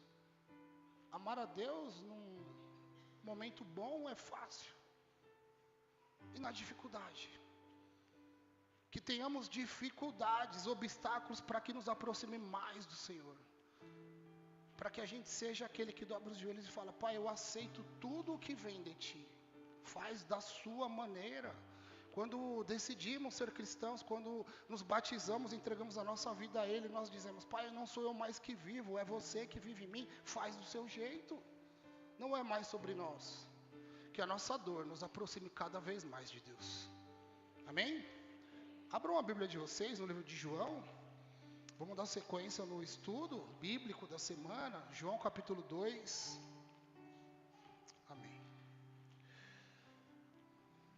Amar a Deus num momento bom é fácil, e na dificuldade? Que tenhamos dificuldades, obstáculos para que nos aproxime mais do Senhor. Para que a gente seja aquele que dobra os joelhos e fala, Pai, eu aceito tudo o que vem de Ti. Faz da sua maneira. Quando decidimos ser cristãos, quando nos batizamos, entregamos a nossa vida a Ele, nós dizemos, Pai, não sou eu mais que vivo, é você que vive em mim, faz do seu jeito. Não é mais sobre nós. Que a nossa dor nos aproxime cada vez mais de Deus. Amém? Abram a Bíblia de vocês no livro de João. Vamos dar sequência no estudo bíblico da semana. João capítulo 2. Amém.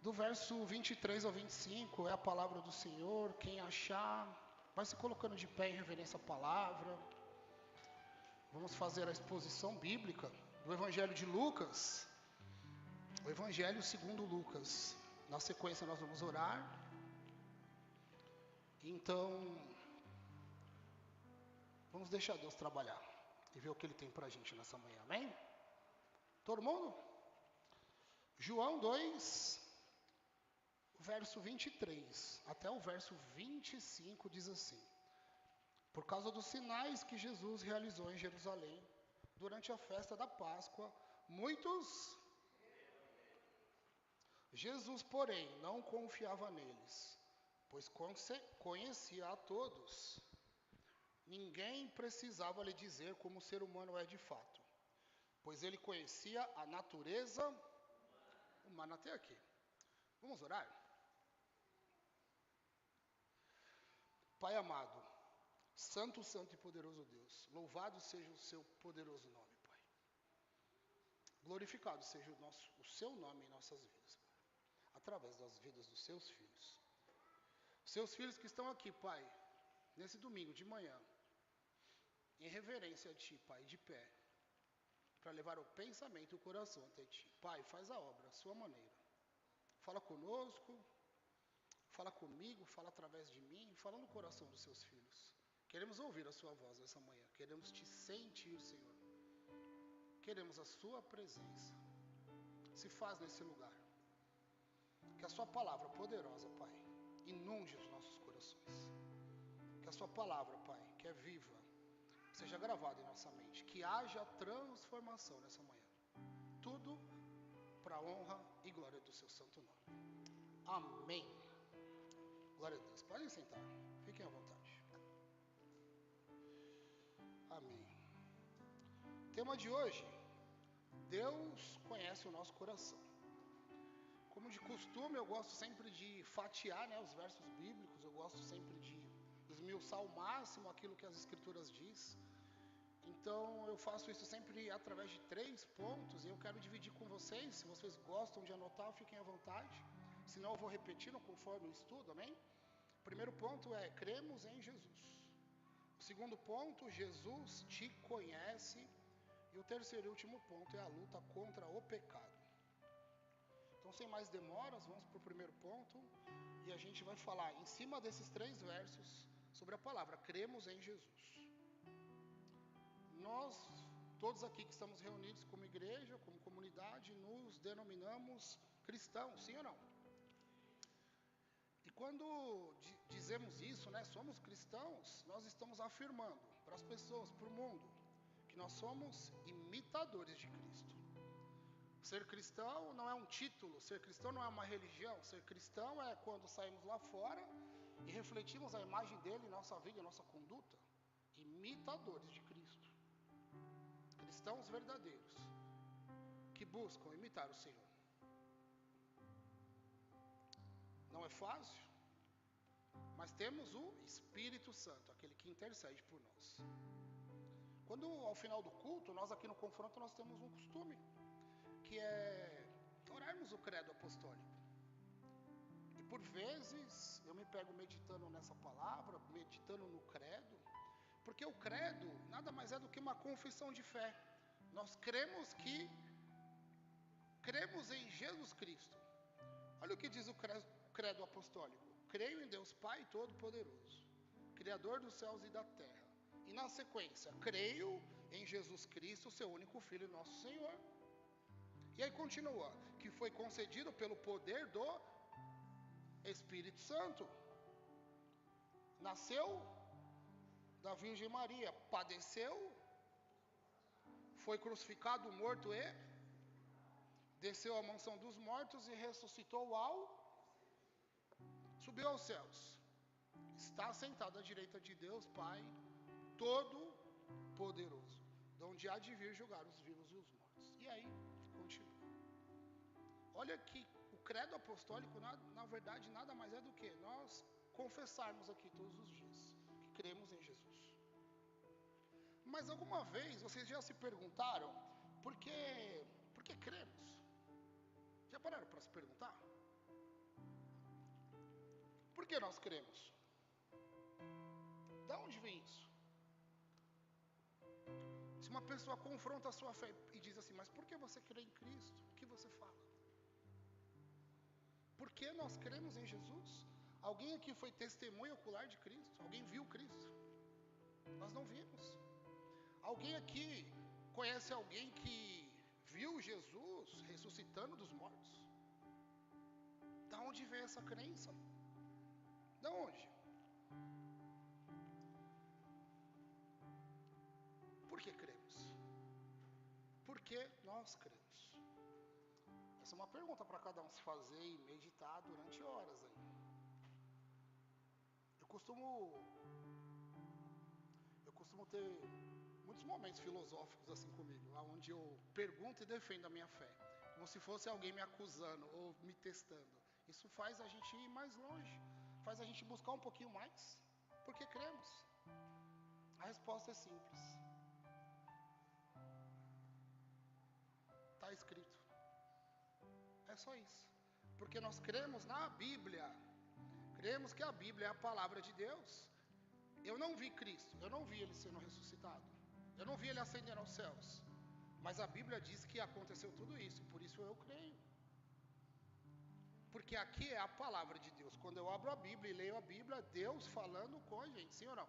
Do verso 23 ao 25 é a palavra do Senhor. Quem achar, vai se colocando de pé em reverência à palavra. Vamos fazer a exposição bíblica do Evangelho de Lucas. O Evangelho segundo Lucas. Na sequência nós vamos orar. Então, vamos deixar Deus trabalhar e ver o que Ele tem para a gente nessa manhã, amém? Todo mundo? João 2, verso 23 até o verso 25 diz assim: por causa dos sinais que Jesus realizou em Jerusalém durante a festa da Páscoa, Jesus, porém, não confiava neles, pois conhecia a todos. Ninguém precisava lhe dizer como o ser humano é de fato, pois ele conhecia a natureza humana. Até aqui. Vamos orar? Pai amado, santo, santo e poderoso Deus, louvado seja o seu poderoso nome, Pai. Glorificado seja o seu nome em nossas vidas, Pai, através das vidas dos seus filhos. Seus filhos que estão aqui, Pai, nesse domingo de manhã, em reverência a Ti, Pai, de pé, para levar o pensamento e o coração até Ti. Pai, faz a obra, a sua maneira. Fala conosco, fala comigo, fala através de mim, fala no coração dos seus filhos. Queremos ouvir a sua voz nessa manhã, queremos Te sentir, Senhor. Queremos a sua presença. Se faz nesse lugar. Que a sua palavra poderosa, Pai, inunde os nossos corações. Que a sua palavra, Pai, que é viva, seja gravada em nossa mente. Que haja transformação nessa manhã. Tudo para a honra e glória do seu santo nome. Amém. Glória a Deus. Podem sentar. Fiquem à vontade. Amém. Tema de hoje: Deus conhece o nosso coração. Como de costume, eu gosto sempre de fatiar, né, os versos bíblicos. Eu gosto sempre de esmiuçar ao máximo aquilo que as Escrituras diz. Então, eu faço isso sempre através de 3 pontos. E eu quero dividir com vocês. Se vocês gostam de anotar, fiquem à vontade. Senão, eu vou repetindo conforme o estudo, amém? O primeiro ponto é: cremos em Jesus. O segundo ponto: Jesus te conhece. E E o terceiro e último ponto é a luta contra o pecado. Então, sem mais demoras, vamos para o primeiro ponto. E a gente vai falar em cima desses 3 versos sobre a palavra cremos em Jesus. Nós, todos aqui que estamos reunidos como igreja, como comunidade, nos denominamos cristãos, sim ou não? E quando dizemos isso, né, somos cristãos, nós estamos afirmando para as pessoas, para o mundo, que nós somos imitadores de Cristo. Ser cristão não é um título, ser cristão não é uma religião, ser cristão é quando saímos lá fora e refletimos a imagem dele em nossa vida, em nossa conduta. Imitadores de Cristo. Cristãos verdadeiros, que buscam imitar o Senhor. Não é fácil, mas temos o Espírito Santo, aquele que intercede por nós. Quando ao final do culto, nós aqui no Confronto, nós temos um costume, que é orarmos o credo apostólico. E por vezes eu me pego meditando nessa palavra, meditando no credo, porque o credo nada mais é do que uma confissão de fé. Nós cremos em Jesus Cristo. Olha o que diz o credo apostólico: creio em Deus Pai Todo-Poderoso, Criador dos céus e da terra. E na sequência, creio em Jesus Cristo, seu único Filho, nosso Senhor. E aí continua, que foi concedido pelo poder do Espírito Santo. Nasceu da Virgem Maria, padeceu, foi crucificado, morto e desceu à mansão dos mortos e ressuscitou subiu aos céus. Está sentado à direita de Deus Pai Todo-Poderoso, de onde há de vir julgar os vivos e os mortos. E aí, continua. Olha que o credo apostólico, na verdade, nada mais é do que nós confessarmos aqui todos os dias que cremos em Jesus. Mas alguma vez vocês já se perguntaram por que cremos? Já pararam para se perguntar? Por que nós cremos? Da onde vem isso? Se uma pessoa confronta a sua fé e diz assim, mas por que você crê em Cristo? O que você fala? Por que nós cremos em Jesus? Alguém aqui foi testemunha ocular de Cristo? Alguém viu Cristo? Nós não vimos. Alguém aqui conhece alguém que viu Jesus ressuscitando dos mortos? Da onde vem essa crença? Da onde? Por que cremos? Por que nós cremos? Essa é uma pergunta para cada um se fazer e meditar durante horas aí. Eu costumo ter muitos momentos filosóficos assim comigo, onde eu pergunto e defendo a minha fé, como se fosse alguém me acusando ou me testando. Isso faz a gente ir mais longe, faz a gente buscar um pouquinho mais. Por que cremos? A resposta é simples. Está escrito. É só isso. Porque nós cremos na Bíblia. Cremos que a Bíblia é a palavra de Deus. Eu não vi Cristo, eu não vi Ele sendo ressuscitado, eu não vi Ele ascendendo aos céus, mas a Bíblia diz que aconteceu tudo isso, por isso eu creio. Porque aqui é a palavra de Deus. Quando eu abro a Bíblia e leio a Bíblia, Deus falando com a gente, sim ou não?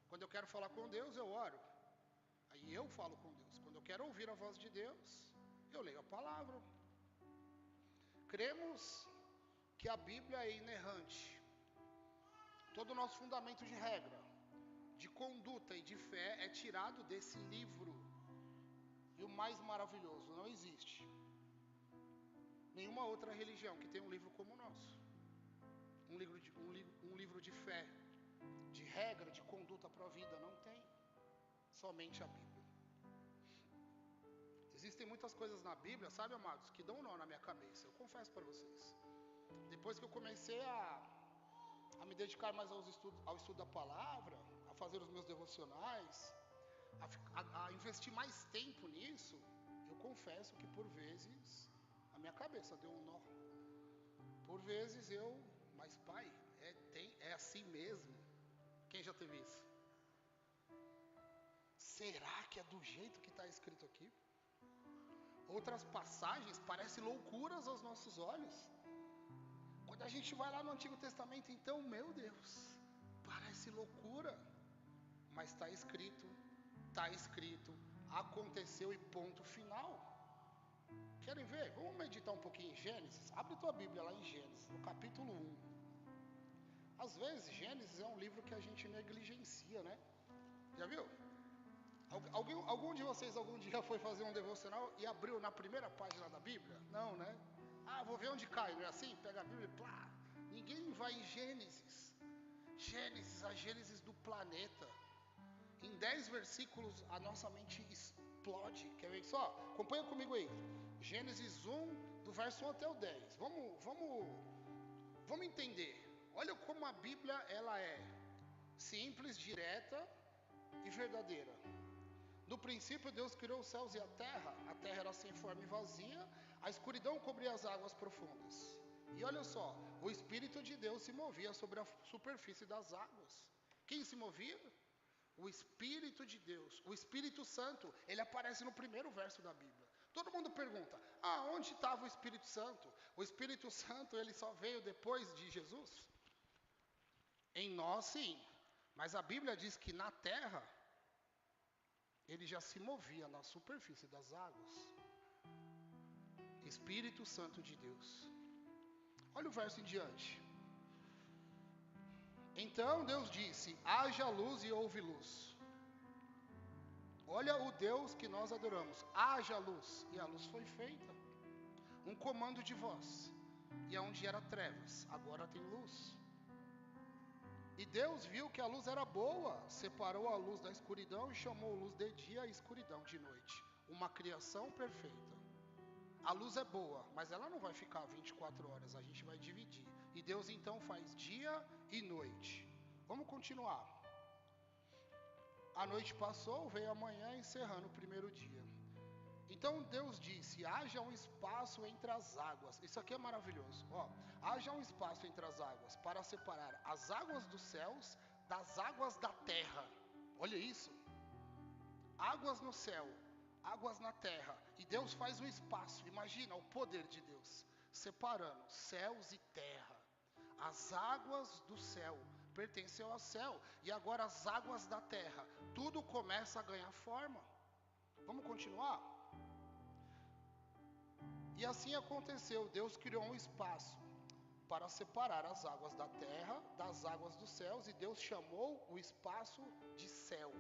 Quando eu quero falar com Deus, eu oro. Aí eu falo com Deus. Quando eu quero ouvir a voz de Deus, eu leio a palavra. Cremos que a Bíblia é inerrante. Todo o nosso fundamento de regra, de conduta e de fé é tirado desse livro. E o mais maravilhoso, não existe nenhuma outra religião que tenha um livro como o nosso. Um livro de fé, de regra, de conduta para a vida, não tem. Somente a Bíblia. Existem muitas coisas na Bíblia, sabe, amados, que dão um nó na minha cabeça. Eu confesso para vocês. Depois que eu comecei a me dedicar mais ao estudo da palavra, a fazer os meus devocionais, a investir mais tempo nisso, eu confesso que por vezes a minha cabeça deu um nó. Por vezes mas pai, é assim mesmo? Quem já teve isso? será que é do jeito que está escrito aqui? Outras passagens parecem loucuras aos nossos olhos. Quando a gente vai lá no Antigo Testamento, então, meu Deus, parece loucura. Mas está escrito, aconteceu e ponto final. Querem ver? Vamos meditar um pouquinho em Gênesis? Abre tua Bíblia lá em Gênesis, no capítulo 1. Às vezes, Gênesis é um livro que a gente negligencia, né? Já viu? Algum de vocês algum dia foi fazer um devocional e abriu na primeira página da Bíblia? Não, né? Vou ver onde cai, não é assim? Pega a Bíblia e plá. Ninguém vai em Gênesis. A Gênesis do planeta. Em 10 versículos a nossa mente explode. Quer ver só? Acompanha comigo aí. Gênesis 1, do verso 1 até o 10. Vamos entender. Olha como a Bíblia ela é simples, direta e verdadeira. No princípio Deus criou os céus e a terra era sem forma e vazia, a escuridão cobria as águas profundas. E olha só, o Espírito de Deus se movia sobre a superfície das águas. Quem se movia? O Espírito de Deus, o Espírito Santo, ele aparece no primeiro verso da Bíblia. Todo mundo pergunta, onde estava o Espírito Santo? O Espírito Santo, ele só veio depois de Jesus? Em nós, sim. Mas a Bíblia diz que na terra, ele já se movia na superfície das águas. Espírito Santo de Deus. Olha o verso em diante. Então Deus disse, haja luz e houve luz. Olha o Deus que nós adoramos. Haja luz. E a luz foi feita. Um comando de voz. E onde era trevas, agora tem luz. E Deus viu que a luz era boa, separou a luz da escuridão e chamou luz de dia e escuridão de noite. Uma criação perfeita. A luz é boa, mas ela não vai ficar 24 horas, a gente vai dividir. E Deus então faz dia e noite. Vamos continuar. A noite passou, veio a manhã, encerrando o primeiro dia. Então Deus disse, haja um espaço entre as águas. Isso aqui é maravilhoso. Haja um espaço entre as águas para separar as águas dos céus das águas da terra. Olha isso. Águas no céu, águas na terra. E Deus faz um espaço. Imagina o poder de Deus. Separando céus e terra. As águas do céu pertenceu ao céu. E agora as águas da terra. Tudo começa a ganhar forma. Vamos continuar? E assim aconteceu, Deus criou um espaço para separar as águas da terra das águas dos céus, e Deus chamou o espaço de céu.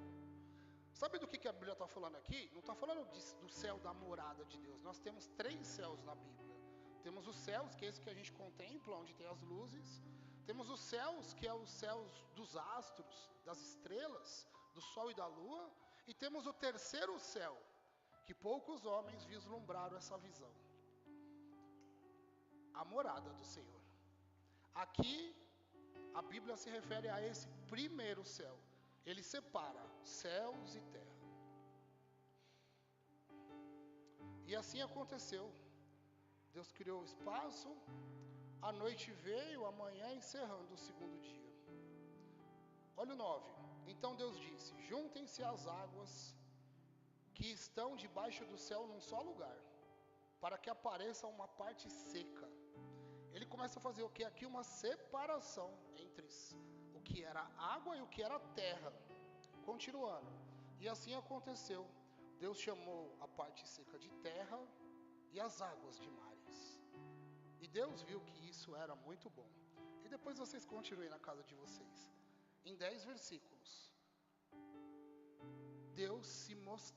Sabe do que a Bíblia está falando aqui? Não está falando do céu da morada de Deus. Nós temos 3 céus na Bíblia. Temos os céus, que é esse que a gente contempla, onde tem as luzes. Temos os céus, que é os céus dos astros, das estrelas, do sol e da lua. E temos o terceiro céu, que poucos homens vislumbraram essa visão. A morada do Senhor. Aqui, a Bíblia se refere a esse primeiro céu. Ele separa céus e terra. E assim aconteceu. Deus criou o espaço, a noite veio, a manhã encerrando o segundo dia. Olha o 9. Então Deus disse, juntem-se as águas que estão debaixo do céu num só lugar, para que apareça uma parte seca. Ele começa a fazer o que? Aqui uma separação entre o que era água e o que era terra. Continuando. E assim aconteceu. Deus chamou a parte seca de terra e as águas de mares. E Deus viu que isso era muito bom. E depois vocês continuem na casa de vocês. Em 10 versículos. Deus se mostrou.